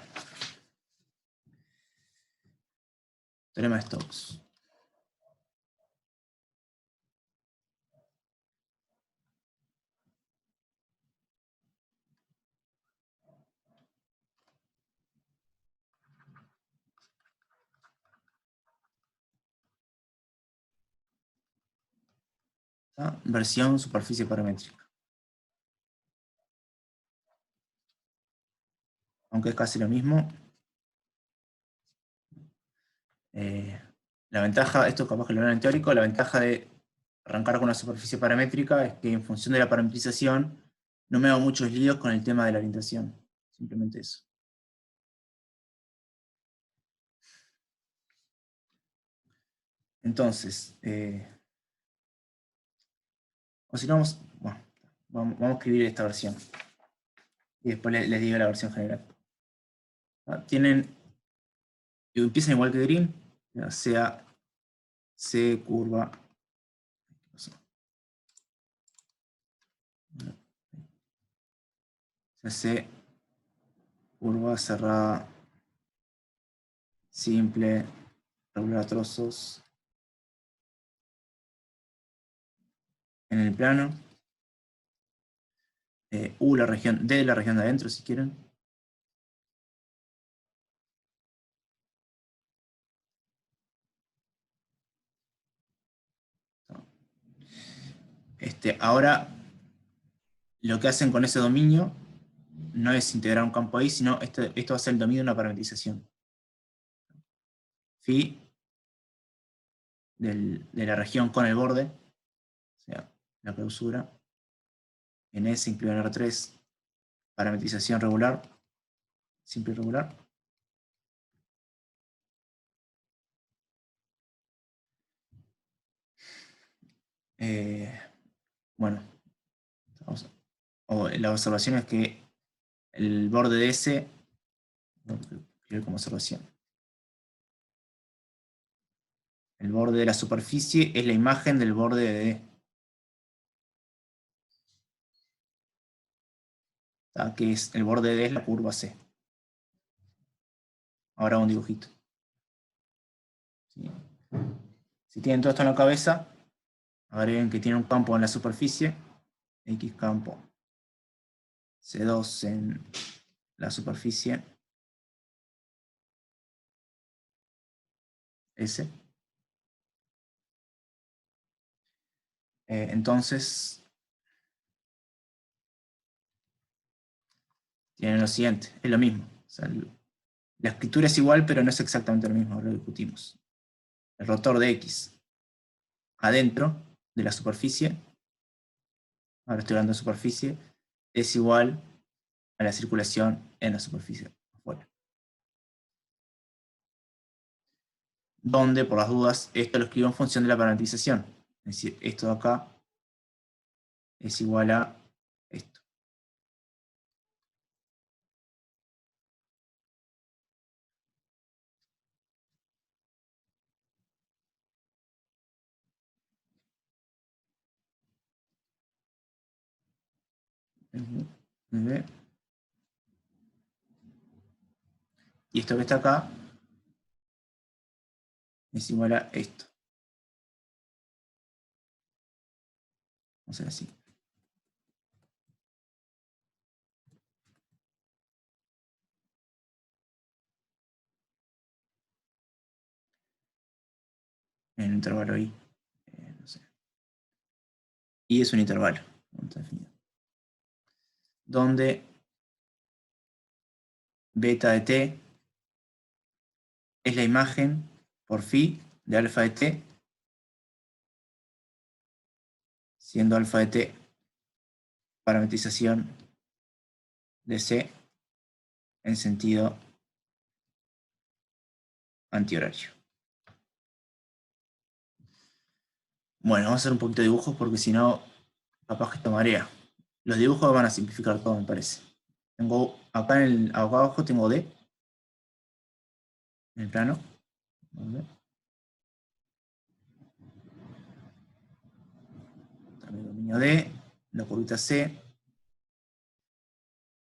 Teorema de Stokes. ¿Está? Versión superficie paramétrica. Aunque es casi lo mismo. La ventaja, esto capaz que lo ven en teórico, la ventaja de arrancar con una superficie paramétrica es que en función de la parametrización no me hago muchos líos con el tema de la orientación. Simplemente eso. Entonces, o si no, vamos a escribir esta versión. Y después les digo la versión general. Empiezan igual que Green, sea C curva. C curva cerrada, simple, regular a trozos, en el plano. U la región, D la región de adentro, si quieren. Ahora, lo que hacen con ese dominio no es integrar un campo ahí, sino esto va a ser el dominio de una parametrización. Phi de la región con el borde, o sea, la clausura, en S incluye en R3, parametrización regular, simple regular. Bueno, la observación es que el borde de S, como observación, el borde de la superficie es la imagen del borde de D. Que es el borde de D es la curva C. Ahora un dibujito. ¿Sí? Si tienen todo esto en la cabeza, agreguen que tiene un campo en la superficie, X campo, C2 en la superficie, S. Entonces, tienen lo siguiente, es lo mismo. O sea, la escritura es igual, pero no es exactamente lo mismo, ahora lo discutimos. El rotor de X adentro de la superficie, ahora estoy hablando de superficie, es igual a la circulación en la superficie afuera. Donde, por las dudas, esto lo escribo en función de la parametrización. Es decir, esto de acá es igual a esto. Y esto que está acá es igual a esto. Vamos a hacer así. En un intervalo ahí. No sé. Y es un intervalo. Donde beta de t es es la imagen por phi de alfa de t, siendo alfa de t parametrización de C en sentido antihorario. Bueno, vamos a hacer un poquito de dibujos porque si no, capaz que esto marea. Los dibujos van a simplificar todo, me parece. Tengo acá, acá abajo tengo D, en el plano. También dominio D, la curvita C,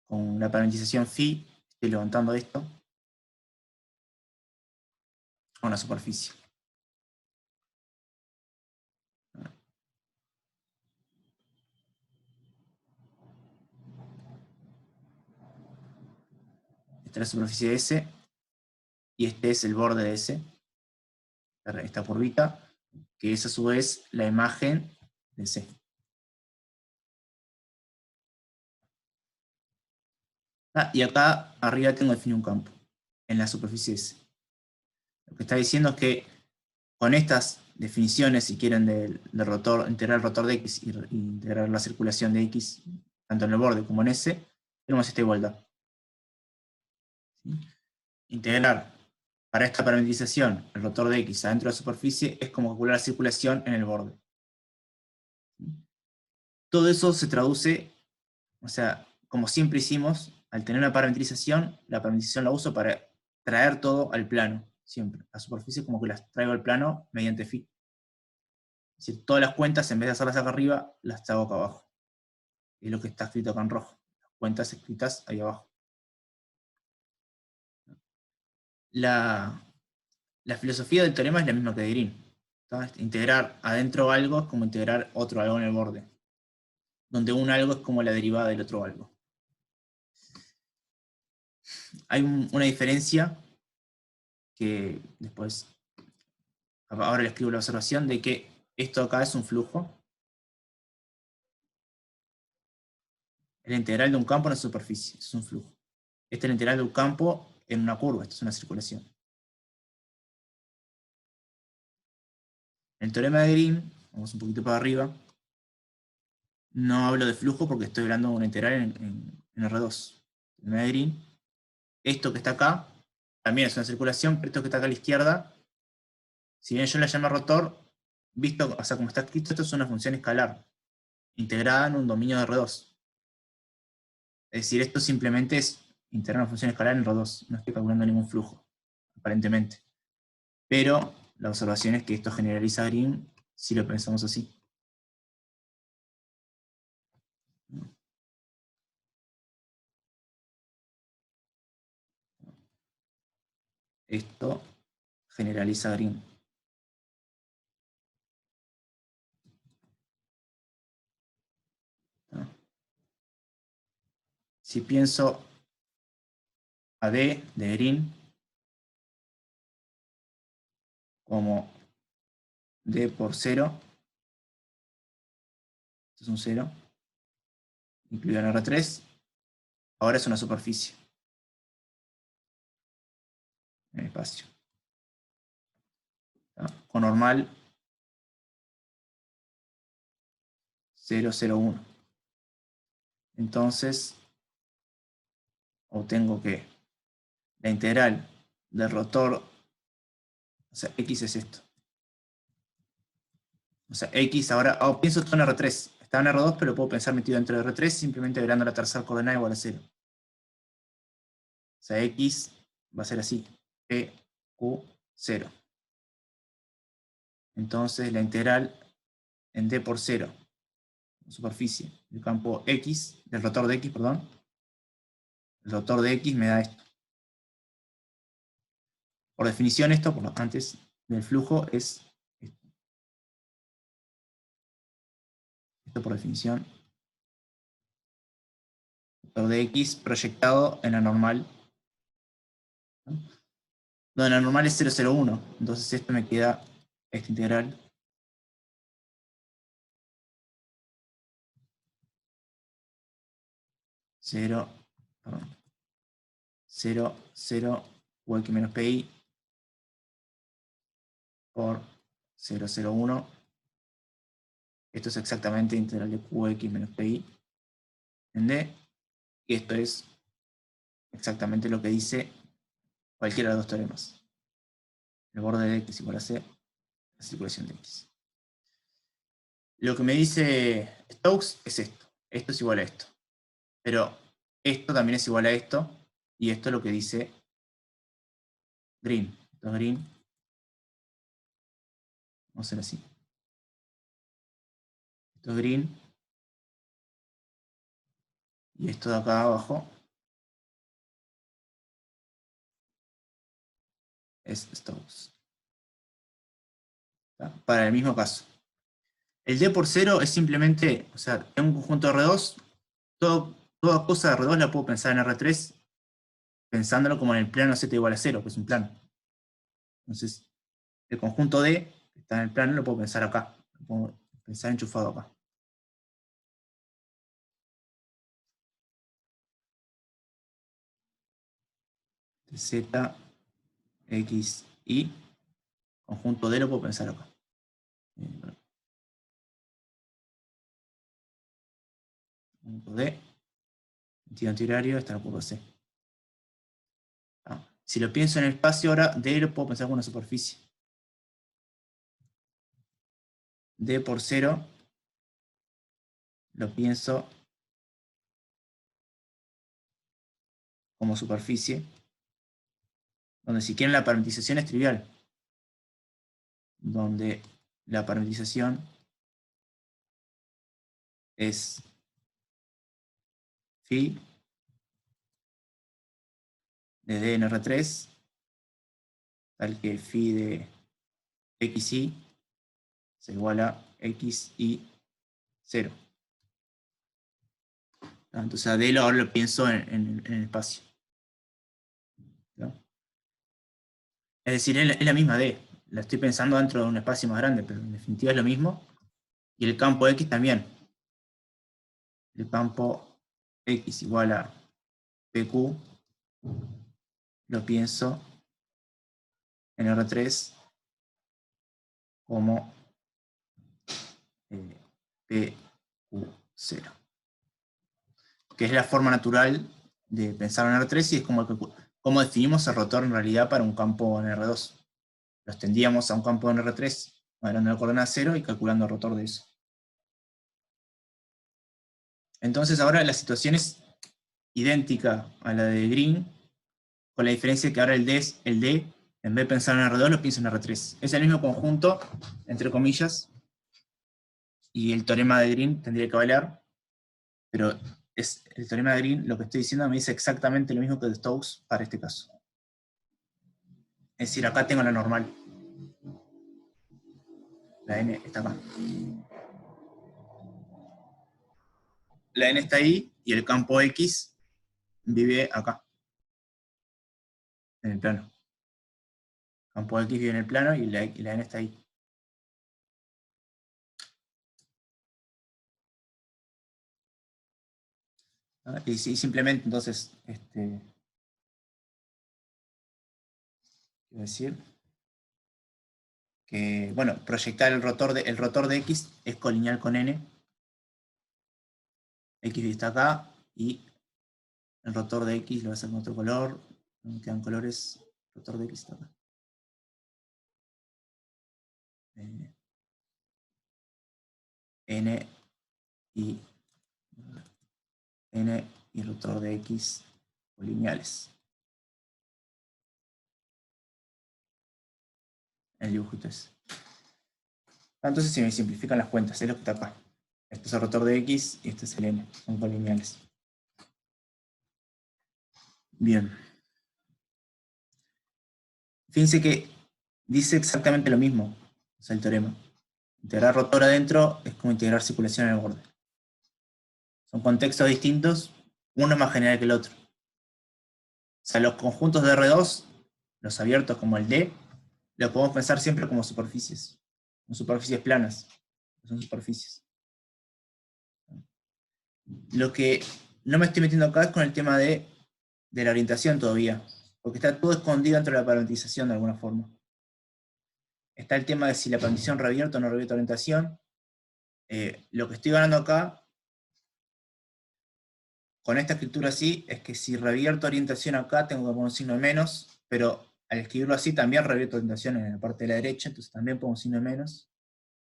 con la parametrización phi, estoy levantando esto a una superficie. Esta es la superficie de S, y este es el borde de S, esta curvita, que es a su vez la imagen de C. Y acá arriba tengo definido un campo, en la superficie S. Lo que está diciendo es que con estas definiciones, si quieren, del rotor, integrar el rotor de X y integrar la circulación de X, tanto en el borde como en S, tenemos esta igualdad. ¿Sí? Integrar para esta parametrización el rotor de X adentro de la superficie es como calcular la circulación en el borde. ¿Sí? Todo eso se traduce, o sea, como siempre hicimos, al tener una parametrización, la parametrización la uso para traer todo al plano, siempre. La superficie como que las traigo al plano mediante phi. Es decir, todas las cuentas, en vez de hacerlas acá arriba, las hago acá abajo. Es lo que está escrito acá en rojo. Las cuentas escritas ahí abajo. La filosofía del teorema es la misma que de Green. Integrar adentro algo es como integrar otro algo en el borde. Donde un algo es como la derivada del otro algo. Hay una diferencia que después, ahora le escribo la observación de que esto acá es un flujo. El integral de un campo en la superficie es un flujo. Este es el integral de un campo en una curva, esto es una circulación. En el teorema de Green, vamos un poquito para arriba, no hablo de flujo porque estoy hablando de una integral en R2. En el teorema de Green, esto que está acá, también es una circulación, pero esto que está acá a la izquierda, si bien yo la llamo rotor, visto, o sea, como está escrito, esto es una función escalar, integrada en un dominio de R2. Es decir, esto simplemente es integrar una función escalar en R2, no estoy calculando ningún flujo, aparentemente. Pero la observación es que esto generaliza a Green si lo pensamos así. Esto generaliza a Green. ¿No? Si pienso a D de Green como D por 0, esto es un 0, incluido en R3, ahora es una superficie en el espacio. ¿No? Con normal 0, 0, 1. Entonces, obtengo que la integral del rotor, o sea, X es esto. O sea, X ahora, pienso esto en R3. Está en R2, pero lo puedo pensar metido dentro de R3 simplemente agregando la tercera coordenada igual a 0. O sea, X va a ser así. P, Q, 0. Entonces, la integral en D por 0, superficie, del campo X, del rotor de X, perdón. El rotor de X me da esto. Por definición, esto, antes del flujo, es esto. Esto por definición. Rotor de X proyectado en la normal. Donde la normal es 0,01. Entonces esto me queda esta integral. Cero, 0, 0, UX menos PI por 0,01. Esto es exactamente integral de Qx menos Pi en D. Y esto es exactamente lo que dice cualquiera de los dos teoremas. El borde de x igual a c, la circulación de x. Lo que me dice Stokes es esto. Esto es igual a esto. Pero esto también es igual a esto. Y esto es lo que dice Green. Esto es Green. Vamos a hacer así. Esto es Green. Y esto de acá abajo es Stokes. ¿Está? Para el mismo caso. El D por 0 es simplemente, o sea, en un conjunto R2, toda cosa de R2 la puedo pensar en R3, pensándolo como en el plano Z igual a 0, que es un plano. Entonces, el conjunto D, que está en el plano, lo puedo pensar acá. Lo puedo pensar enchufado acá. Z, X, Y. Conjunto D lo puedo pensar acá. Conjunto D. Sentido antihorario, esta lo puedo hacer. Si lo pienso en el espacio ahora, D lo puedo pensar como una superficie. D por 0 lo pienso como superficie, donde si quieren la parametrización es trivial. Donde la parametrización es phi de D en R3, tal que phi de XY se igual a XY 0. Entonces a D ahora lo pienso en el espacio. ¿No? Es decir, es la misma D. La estoy pensando dentro de un espacio más grande, pero en definitiva es lo mismo. Y el campo X también. El campo X igual a PQ lo pienso en R3 como PQ0. Que es la forma natural de pensar en R3 y es como definimos el rotor en realidad para un campo en R2. Lo extendíamos a un campo en R3, moderando la coordenada 0 y calculando el rotor de eso. Entonces ahora la situación es idéntica a la de Green, con la diferencia que ahora el D, en vez de pensar en R2, lo pienso en R3. Es el mismo conjunto, entre comillas, y el teorema de Green tendría que valer, pero el teorema de Green, lo que estoy diciendo, me dice exactamente lo mismo que de Stokes para este caso. Es decir, acá tengo la normal. La n está acá. La n está ahí y el campo X vive acá, en el plano. El campo X vive en el plano y la n está ahí. ¿No? Y simplemente entonces, quiero decir que, bueno, proyectar el rotor de X es colineal con n. X está acá y el rotor de X lo voy a hacer con otro color. No me quedan colores. El rotor de X está acá. N y rotor de X colineales. El dibujito es. Entonces se me simplifican las cuentas, es lo que está acá. Este es el rotor de X y este es el N, son colineales. Bien. Fíjense que dice exactamente lo mismo, o sea, el teorema. Integrar rotor adentro es como integrar circulación en el borde. Son contextos distintos, uno es más general que el otro. O sea, los conjuntos de R2, los abiertos como el D, los podemos pensar siempre como superficies planas, son superficies. Lo que no me estoy metiendo acá es con el tema de la orientación todavía, porque está todo escondido dentro de la parametrización de alguna forma. está el tema de si la condición revierte o no revierte orientación. Lo que estoy ganando acá, con esta escritura así, es que si revierto orientación acá, tengo que poner un signo de menos, pero al escribirlo así también revierto orientación en la parte de la derecha, entonces también pongo un signo de menos.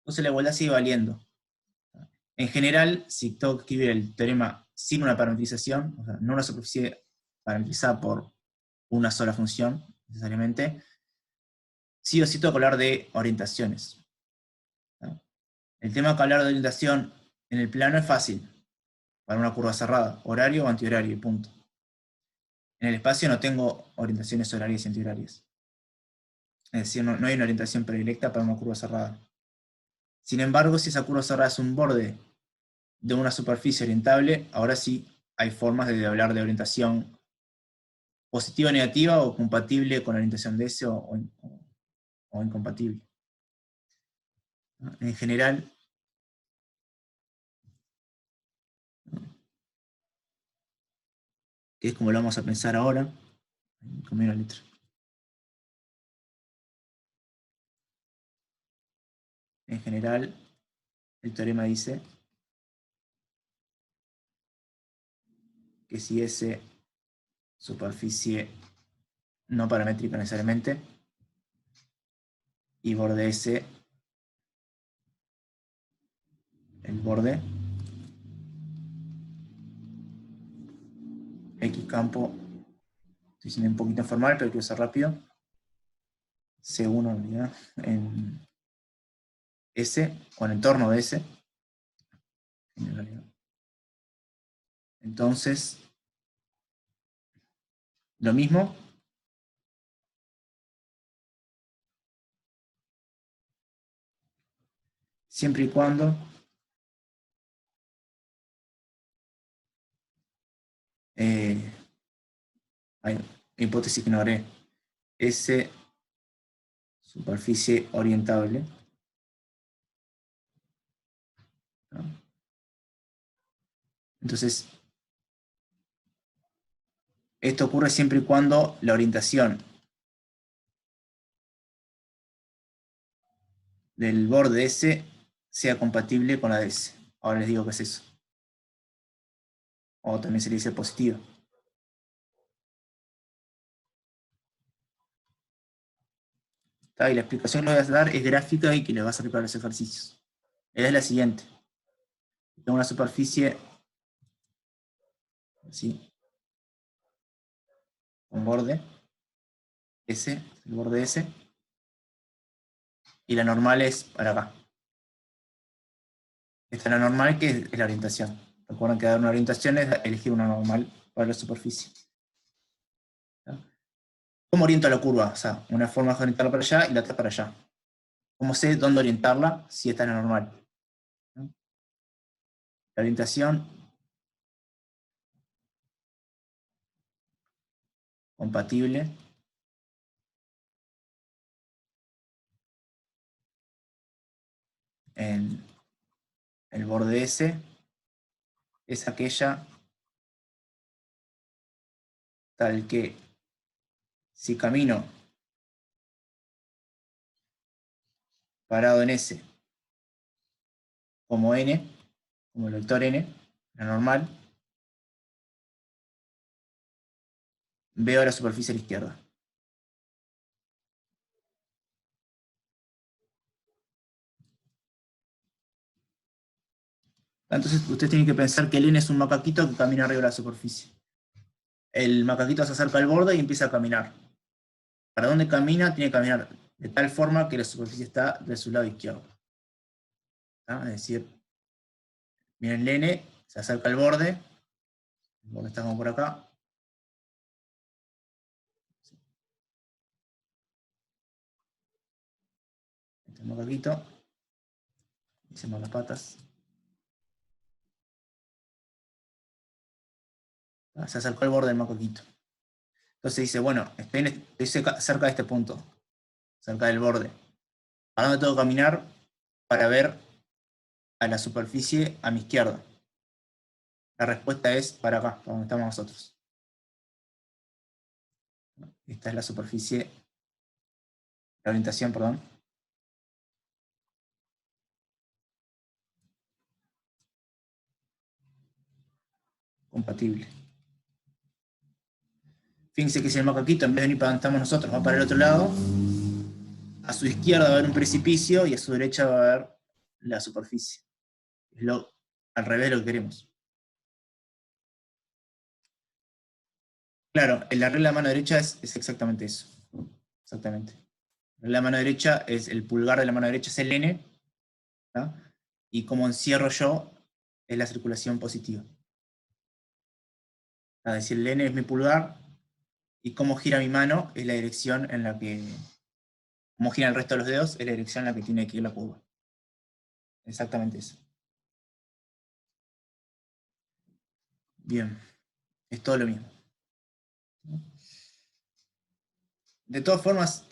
Entonces la igualdad sigue valiendo. En general, si tengo que escribir el teorema sin una parametrización, o sea, no una superficie parametrizada por una sola función, necesariamente, sí o sí tengo que hablar de orientaciones. ¿No? El tema que hablar de orientación en el plano es fácil, para una curva cerrada, horario o antihorario, y punto. En el espacio no tengo orientaciones horarias y antihorarias. Es decir, no hay una orientación predilecta para una curva cerrada. Sin embargo, si esa curva cerrada es un borde de una superficie orientable, ahora sí hay formas de hablar de orientación positiva o negativa, o compatible con la orientación de S, o incompatible. En general, que es como lo vamos a pensar ahora, cambié la letra. En general, el teorema dice que si S superficie no paramétrica necesariamente, y borde S, el borde, X campo, estoy siendo un poquito informal, pero quiero ser rápido, C1 en realidad, en S, o en el entorno de S, en realidad. Entonces, lo mismo, siempre y cuando hay hipótesis que ignoré, S superficie orientable, ¿no? Entonces, esto ocurre siempre y cuando la orientación del borde S sea compatible con la de S. Ahora les digo qué es eso. O también se le dice positiva. Y la explicación que les voy a dar es gráfica y que les va a servir para los ejercicios. Es la siguiente. Tengo una superficie así, con borde S, el borde S, y la normal es para acá. Esta es la normal, que es la orientación. Recuerden que dar una orientación es elegir una normal para la superficie. ¿No? ¿Cómo oriento la curva? O sea, una forma es orientarla para allá y la otra para allá. ¿Cómo sé dónde orientarla si esta es la normal? ¿No? La orientación compatible en el borde S es aquella tal que si camino parado en S como N, como el vector N, la normal, veo la superficie a la izquierda. Entonces ustedes tienen que pensar que el N es un macaquito que camina arriba de la superficie. El macaquito se acerca al borde y empieza a caminar. ¿Para dónde camina? Tiene que caminar de tal forma que la superficie está de su lado izquierdo. ¿Ah? Es decir, miren, el N se acerca al borde, el borde está como por acá. Este es el macaquito. Hicimos las patas. Se acercó al borde del macaquito. Entonces dice, bueno, estoy cerca de este punto, cerca del borde. ¿A dónde tengo que caminar para ver a la superficie a mi izquierda? La respuesta es para acá, para donde estamos nosotros. Esta es la superficie, la orientación, perdón, compatible. Fíjense que si el macaquito, en vez de venir para donde estamos nosotros, va para el otro lado, a su izquierda va a haber un precipicio y a su derecha va a haber la superficie. Es al revés de lo que queremos. Claro, la regla de mano derecha es exactamente eso. Exactamente. La regla de mano derecha es el pulgar de la mano derecha, es el N, ¿tá? Y como encierro yo, es la circulación positiva. Es decir, el N es mi pulgar, y cómo gira mi mano es la dirección en la que, cómo gira el resto de los dedos, es la dirección en la que tiene que ir la curva. Exactamente eso. Bien, es todo lo mismo. De todas formas,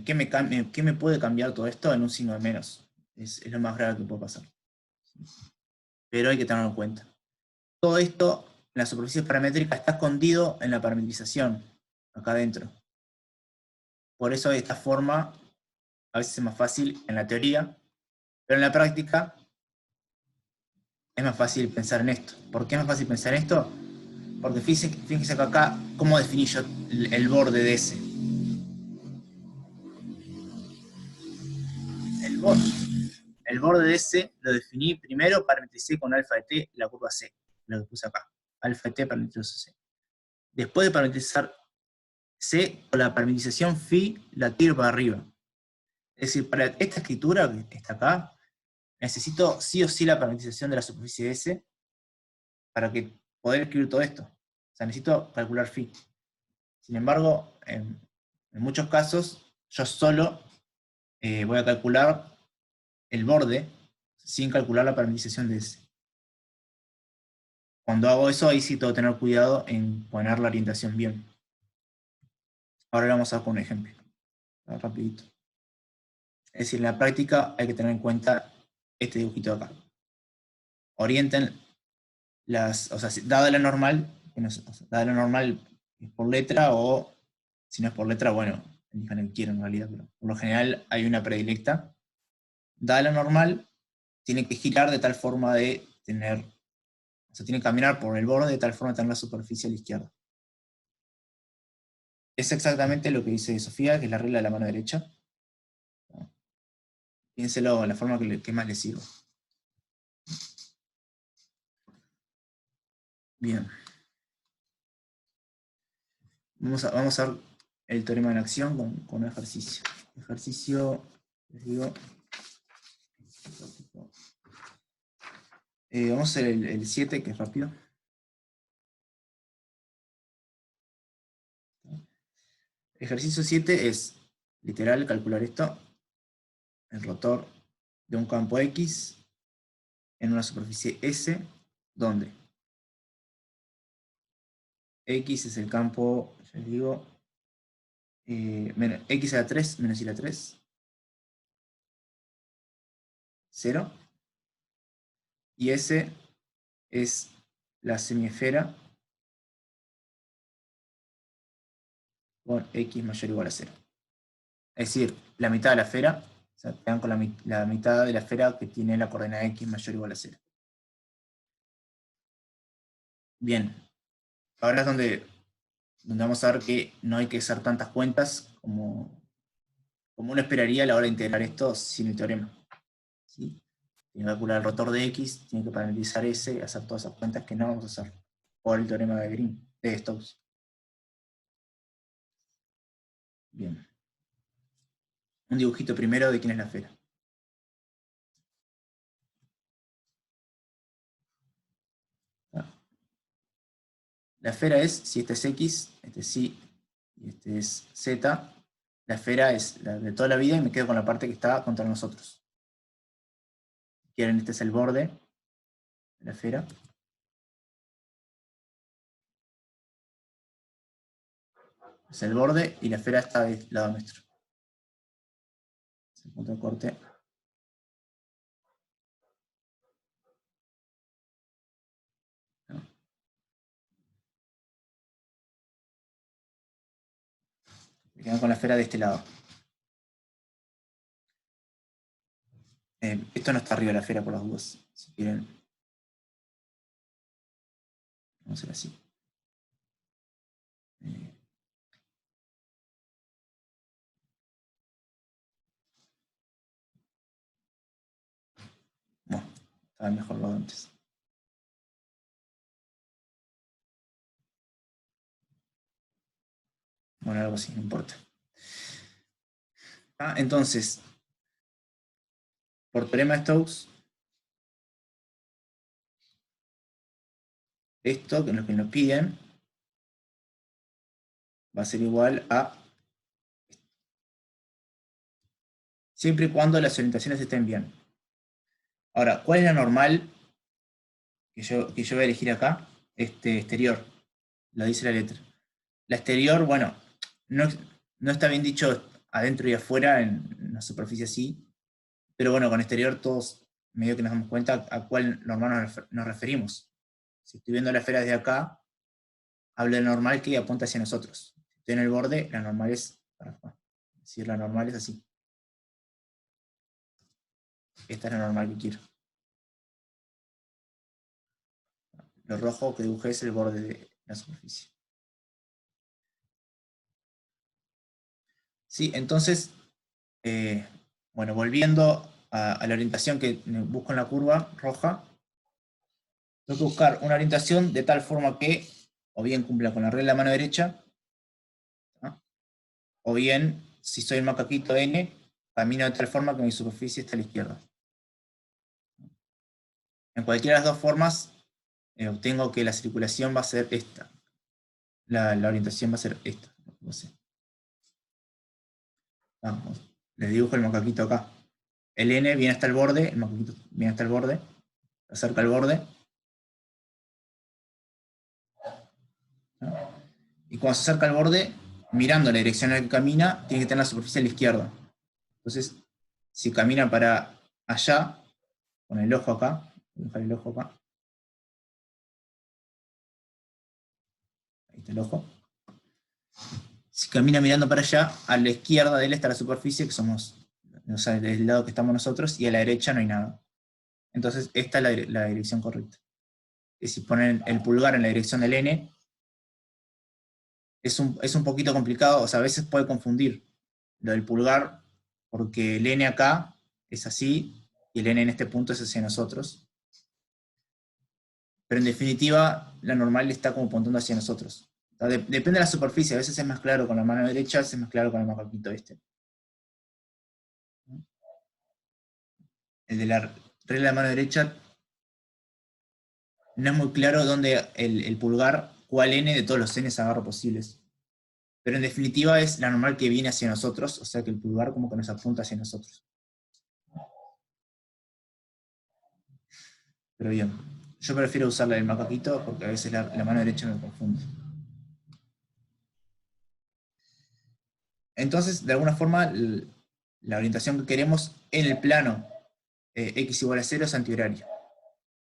¿qué me puede cambiar todo esto? En un signo de menos. Es lo más grave que puede pasar. Pero hay que tenerlo en cuenta. Todo esto, en la superficie paramétrica, está escondido en la parametrización, acá adentro. Por eso de esta forma, a veces es más fácil en la teoría, pero en la práctica es más fácil pensar en esto. ¿Por qué es más fácil pensar en esto? Porque fíjense acá, ¿cómo definí yo el borde de ese? El borde de ese lo definí primero, parametricé con alfa de t la curva C, lo que puse acá. Alfa de t parametrizo C. Después de parametrizar C, con la parametrización phi la tiro para arriba. Es decir, para esta escritura que está acá, necesito sí o sí la parametrización de la superficie S para poder escribir todo esto. O sea, necesito calcular phi. Sin embargo, en muchos casos, yo solo voy a calcular el borde sin calcular la parametrización de S. Cuando hago eso, ahí sí tengo que tener cuidado en poner la orientación bien. Ahora vamos a ver con un ejemplo. Rapidito. Es decir, en la práctica hay que tener en cuenta este dibujito de acá. Orienten o sea, dada la normal, dada la normal es por letra, o si no es por letra, bueno, elijan el que quieran en realidad, pero por lo general hay una predilecta. Dada la normal, tiene que girar de tal forma de tener, o sea, tiene que caminar por el borde de tal forma de tener la superficie a la izquierda. Es exactamente lo que dice Sofía, que es la regla de la mano derecha. Piénselo en la forma que más le sirva. Bien. Vamos a ver el teorema en acción con un ejercicio. Ejercicio, les digo. Vamos a hacer el 7, que es rápido. Ejercicio 7 es, literal, calcular esto. El rotor de un campo X en una superficie S, donde X es el campo, ya les digo, X a la 3 menos Y a la 3, 0. Y S es la semiesfera con X mayor o igual a 0. Es decir, la mitad de la esfera, o sea, quedan con la mitad de la esfera que tiene la coordenada X mayor o igual a 0. Bien, ahora es donde vamos a ver que no hay que hacer tantas cuentas como uno esperaría a la hora de integrar esto sin el teorema. ¿Sí? Tiene que calcular el rotor de X, tiene que parametrizar S y hacer todas esas cuentas que no vamos a hacer por el teorema de Green, de Stokes. Bien. Un dibujito primero de quién es la esfera. La esfera es, si este es X, este es Y, y este es Z, la esfera es la de toda la vida y me quedo con la parte que está contra nosotros. Si quieren, este es el borde de la esfera. Es el borde y la esfera está del lado nuestro. Es el punto de corte. ¿No? Me quedan con la esfera de este lado. Esto no está arriba de la esfera por las dudas. Si quieren. Vamos a hacer así. Bueno, estaba mejor lo antes. Bueno, algo así, no importa. Entonces, por teorema de Stokes, esto, que es lo que nos piden, va a ser igual a... siempre y cuando las orientaciones estén bien. Ahora, ¿cuál es la normal que yo voy a elegir acá? Exterior. Lo dice la letra. La exterior, bueno, no está bien dicho adentro y afuera, en una superficie así, pero bueno, con exterior todos medio que nos damos cuenta a cuál normal nos referimos. Si estoy viendo la esfera desde acá, hablo del normal que apunta hacia nosotros. Si estoy en el borde, la normal es para acá. Es decir, la normal es así. Esta es la normal que quiero. Lo rojo que dibujé es el borde de la superficie. Sí, entonces, bueno, volviendo a la orientación que busco en la curva roja, tengo que buscar una orientación de tal forma que o bien cumpla con la regla de la mano derecha, ¿no? O bien, si soy el macaquito N, camino de tal forma que mi superficie está a la izquierda. En cualquiera de las dos formas, obtengo que la circulación va a ser esta. La orientación va a ser esta. No sé. Vamos, le dibujo el macaquito acá. El N viene hasta el borde, el macaquito viene hasta el borde, acerca al borde. ¿No? Y cuando se acerca al borde, mirando la dirección en la que camina, tiene que tener la superficie a la izquierda. Entonces, si camina para allá, con el ojo acá, voy a dejar el ojo acá. Ahí está el ojo. Si camina mirando para allá, a la izquierda de él está la superficie, que somos, o sea, del lado que estamos nosotros, y a la derecha no hay nada. Entonces, esta es la dirección correcta. Y si ponen el pulgar en la dirección del N, es un poquito complicado, o sea, a veces puede confundir lo del pulgar, porque el N acá es así, y el N en este punto es hacia nosotros. Pero en definitiva, la normal está como apuntando hacia nosotros. O sea, depende de la superficie, a veces es más claro con la mano derecha, a veces es más claro con el macaquito este. El de la regla de la mano derecha no es muy claro dónde el pulgar, cuál N de todos los N agarro posibles. Pero en definitiva es la normal que viene hacia nosotros, o sea que el pulgar como que nos apunta hacia nosotros. Pero bien, yo prefiero usar la del macaquito porque a veces la mano derecha me confunde. Entonces, de alguna forma, la orientación que queremos en el plano x igual a 0 es antihoraria.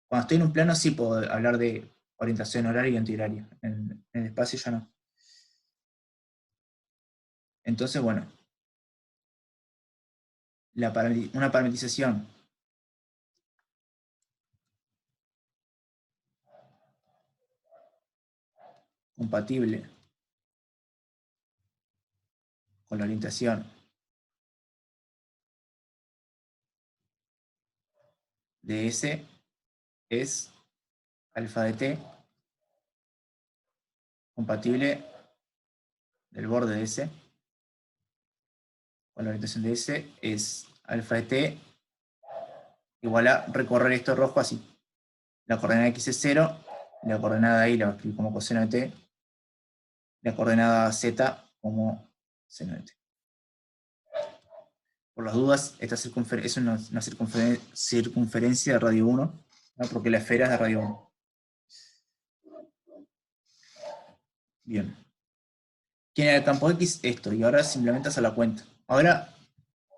Cuando estoy en un plano sí puedo hablar de orientación horaria y antihoraria. En el espacio ya no. Entonces, bueno, una parametrización compatible con la orientación de S es alfa de t compatible del borde de S con la orientación de S es alfa de t igual a recorrer esto rojo así. La coordenada x es 0, la coordenada y la voy a escribir como coseno de t, la coordenada z como seno de t. Por las dudas, esta es una circunferencia de radio 1, ¿no? Porque la esfera es de radio 1. Bien. ¿Quién era el campo X? Esto, y ahora simplemente hacer la cuenta. Ahora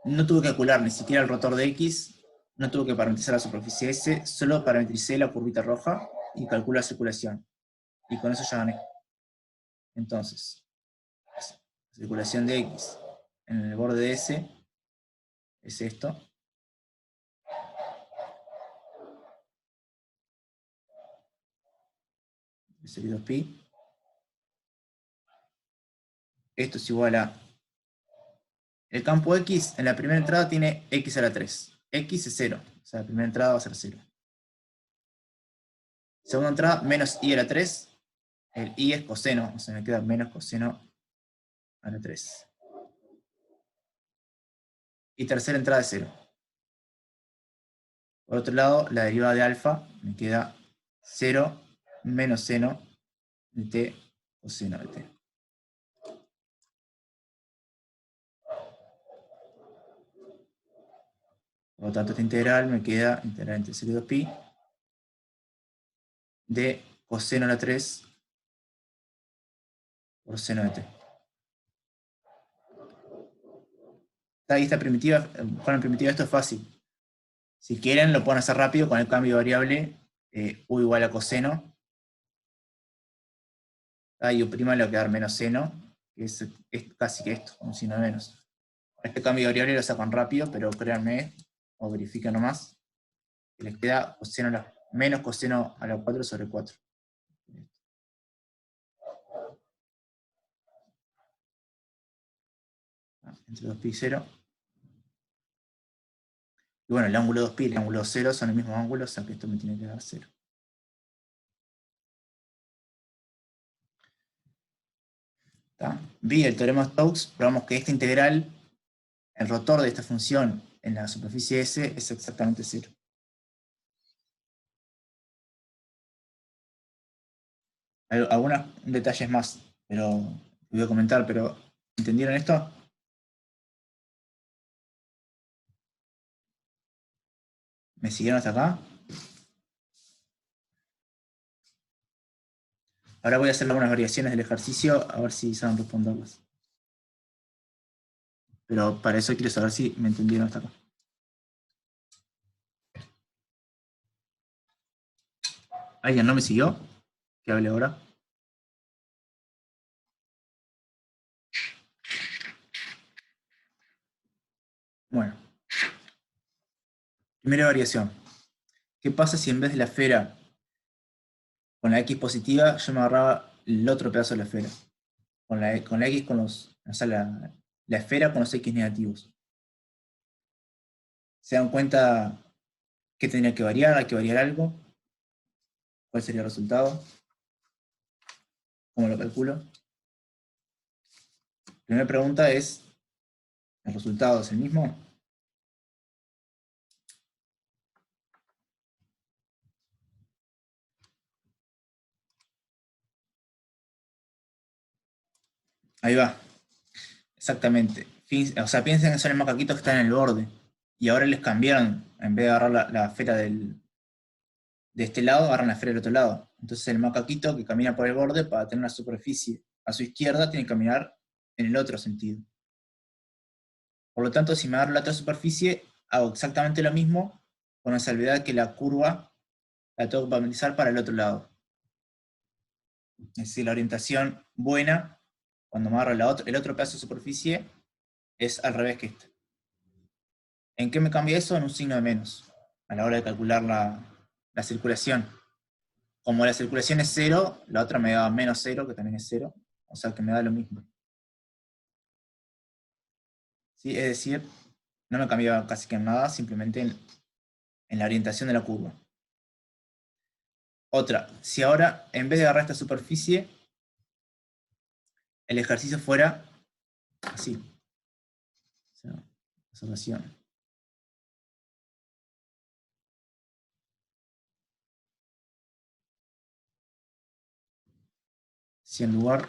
no tuve que calcular ni siquiera el rotor de X, no tuve que parametrizar la superficie S, solo parametricé la curvita roja y calculo la circulación. Y con eso ya gané. Entonces, la circulación de X en el borde de S es esto. sería 2pi. Esto es igual a... El campo X en la primera entrada tiene X a la 3. X es 0. O sea, la primera entrada va a ser 0. Segunda entrada, menos y a la 3. El y es coseno, o sea, me queda menos coseno a la 3. Y tercera entrada es 0. Por otro lado, la derivada de alfa me queda 0 menos seno de t coseno de t. Por lo tanto, esta integral me queda integral entre 0 y 2pi de coseno a la 3 por seno de t. Ahí está primitiva, con la primitiva esto es fácil. Si quieren, lo pueden hacer rápido con el cambio de variable u igual a coseno. Y u' le va a quedar menos seno, que es casi que esto, un signo de menos. Este cambio de variable lo sacan rápido, pero créanme, o verifiquen nomás, que les queda coseno menos coseno a la 4 sobre 4. Entre 2pi y 0. Y bueno, el ángulo 2pi y el ángulo 0 son el mismo ángulo, o sea que esto me tiene que dar 0. Vi el teorema de Stokes, probamos que esta integral, el rotor de esta función en la superficie S es exactamente 0. Hay algunos detalles más, pero voy a comentar, pero ¿entendieron esto? ¿Me siguieron hasta acá? Ahora voy a hacer algunas variaciones del ejercicio, a ver si saben responderlas. Pero para eso quiero saber si me entendieron hasta acá. ¿Alguien no me siguió? ¿Qué hable ahora? Bueno. Primera variación. ¿Qué pasa si en vez de la esfera con la X positiva, yo me agarraba el otro pedazo de la esfera? Con la X con los... O sea, la esfera con los X negativos. ¿Se dan cuenta qué tendría que variar? ¿Hay que variar algo? ¿Cuál sería el resultado? ¿Cómo lo calculo? La primera pregunta es, ¿el resultado es el mismo? Ahí va. Exactamente. O sea, piensen que son el macaquito que está en el borde. Y ahora les cambiaron, en vez de agarrar la esfera de este lado, agarran la esfera del otro lado. Entonces el macaquito que camina por el borde para tener una superficie a su izquierda tiene que caminar en el otro sentido. Por lo tanto, si me agarro la otra superficie, hago exactamente lo mismo, con la salvedad que la curva la tengo que parametrizar para el otro lado. Es decir, la orientación buena, cuando me agarro el otro pedazo de superficie, es al revés que esta. ¿En qué me cambia eso? En un signo de menos, a la hora de calcular la circulación. Como la circulación es 0, la otra me da menos 0, que también es 0, o sea que me da lo mismo. ¿Sí? Es decir, no me cambia casi que en nada, simplemente en la orientación de la curva. Otra, si ahora, en vez de agarrar esta superficie, el ejercicio fuera así. O sea, observación. Si en lugar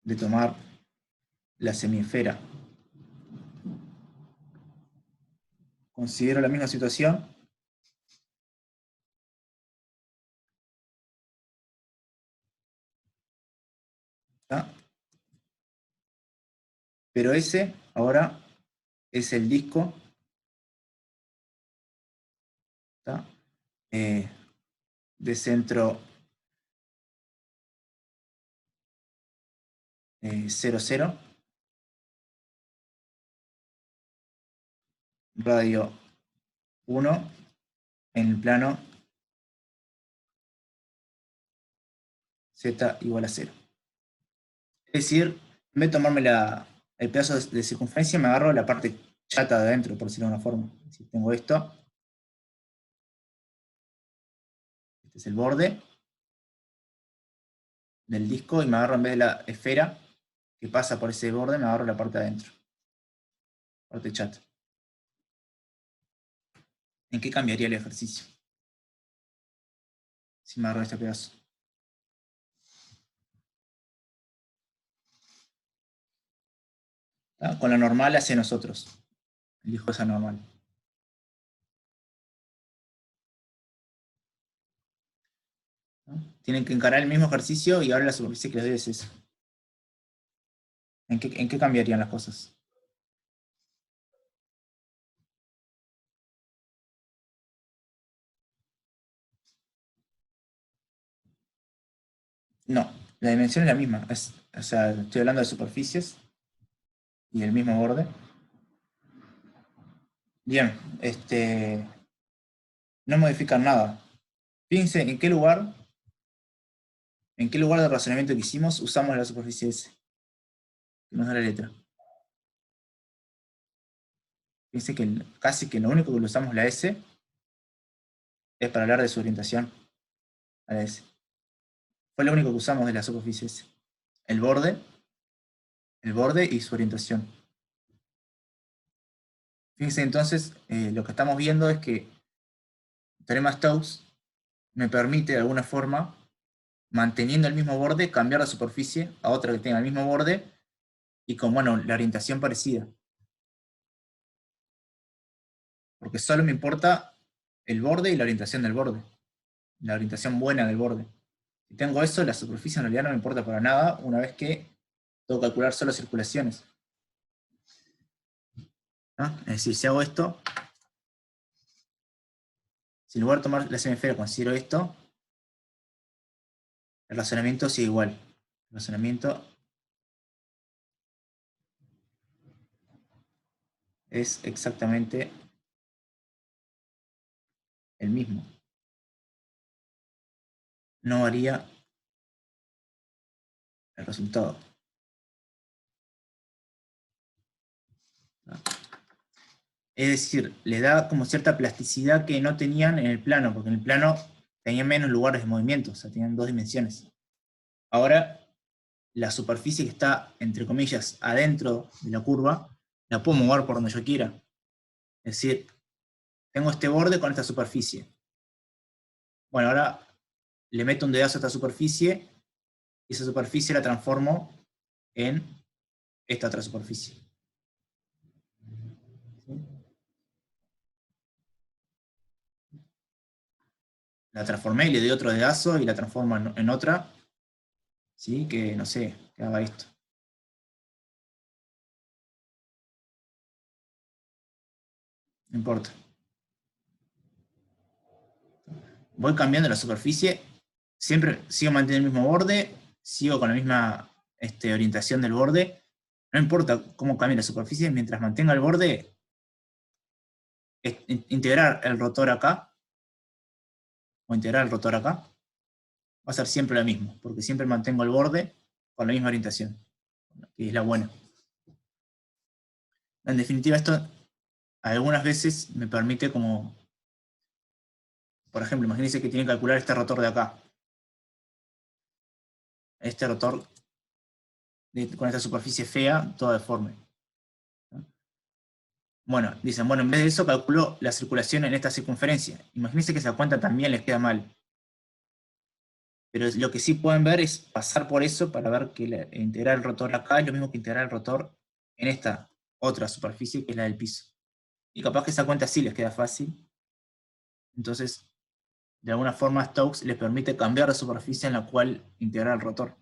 de tomar la semiesfera, considero la misma situación, ¿tá? Pero ese ahora es el disco, ¿tá? De centro 0, 0, radio 1 en el plano z igual a 0. Es decir, en vez de tomarme el pedazo de circunferencia, me agarro la parte chata de adentro, por decirlo de una forma. Si tengo esto, este es el borde del disco, y me agarro, en vez de la esfera que pasa por ese borde, me agarro la parte de adentro, parte chata. ¿En qué cambiaría el ejercicio si me agarro este pedazo? ¿Tá? Con la normal hacia nosotros. Elijo esa normal. ¿Tá? Tienen que encarar el mismo ejercicio y ahora la superficie que les doy es esa. ¿En qué cambiarían las cosas? No, la dimensión es la misma. O sea, estoy hablando de superficies y el mismo borde. Bien, no modifican nada. Fíjense en qué lugar del razonamiento que hicimos usamos la superficie S, que nos da la letra. Fíjense que casi que lo único que lo usamos la S es para hablar de su orientación a la S. Fue lo único que usamos de la superficie S. El borde y su orientación. Fíjense entonces, lo que estamos viendo es que el teorema de Stokes me permite de alguna forma, manteniendo el mismo borde, cambiar la superficie a otra que tenga el mismo borde y con, bueno, la orientación parecida. Porque solo me importa el borde y la orientación del borde. La orientación buena del borde. Si tengo eso, la superficie en realidad no me importa para nada, una vez que tengo que calcular solo circulaciones. ¿No? Es decir, si hago esto, si en lugar de tomar la semiesfera considero esto, el razonamiento sigue igual. El razonamiento es exactamente el mismo. No varía el resultado. ¿No? Es decir, le da como cierta plasticidad que no tenían en el plano, porque en el plano tenían menos lugares de movimiento, o sea, tenían 2 dimensiones. Ahora, la superficie que está, entre comillas, adentro de la curva, la puedo mover por donde yo quiera. Es decir, tengo este borde con esta superficie. Bueno, ahora le meto un dedazo a esta superficie, y esa superficie la transformo en esta otra superficie. ¿Sí? La transformé y le doy otro dedazo y la transformo en otra, ¿sí? Que, no sé, que haga esto. No importa. Voy cambiando la superficie, siempre sigo manteniendo el mismo borde, sigo con la misma orientación del borde. No importa cómo cambie la superficie, mientras mantenga el borde, integrar el rotor acá, o integrar el rotor acá, va a ser siempre lo mismo, porque siempre mantengo el borde con la misma orientación, que es la buena. En definitiva, esto algunas veces me permite como, por ejemplo, imagínense que tienen que calcular este rotor de acá. Este rotor con esta superficie fea, toda deforme. Bueno, dicen, bueno, en vez de eso calculo la circulación en esta circunferencia. Imagínense que esa cuenta también les queda mal. Pero lo que sí pueden ver es pasar por eso para ver que integrar el rotor acá es lo mismo que integrar el rotor en esta otra superficie que es la del piso. Y capaz que esa cuenta sí les queda fácil. Entonces, de alguna forma Stokes les permite cambiar la superficie en la cual integrar el rotor,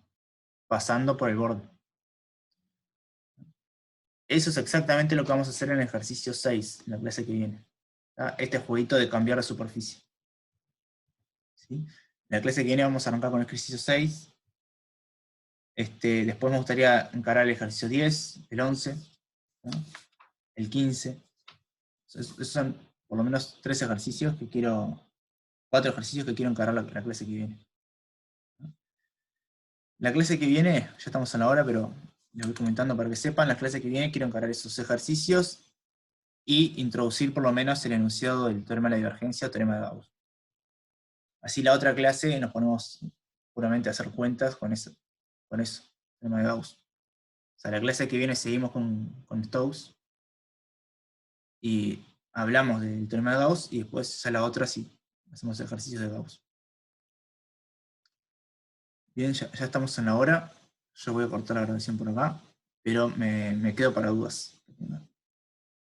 pasando por el borde. Eso es exactamente lo que vamos a hacer en el ejercicio 6, en la clase que viene. Este jueguito de cambiar de superficie. ¿Sí? En la clase que viene vamos a arrancar con el ejercicio 6. Después me gustaría encarar el ejercicio 10, el 11, ¿no? El 15. Esos son por lo menos 3 ejercicios que quiero, 4 ejercicios que quiero encarar la clase que viene. La clase que viene, ya estamos en la hora, pero les voy comentando para que sepan, la clase que viene quiero encarar esos ejercicios y introducir por lo menos el enunciado del teorema de la divergencia o teorema de Gauss. Así la otra clase nos ponemos puramente a hacer cuentas con eso, teorema de Gauss. O sea, la clase que viene seguimos con Stokes y hablamos del teorema de Gauss y después ya la otra sí, hacemos ejercicios de Gauss. Bien, ya estamos en la hora. Yo voy a cortar la grabación por acá, pero me quedo para dudas.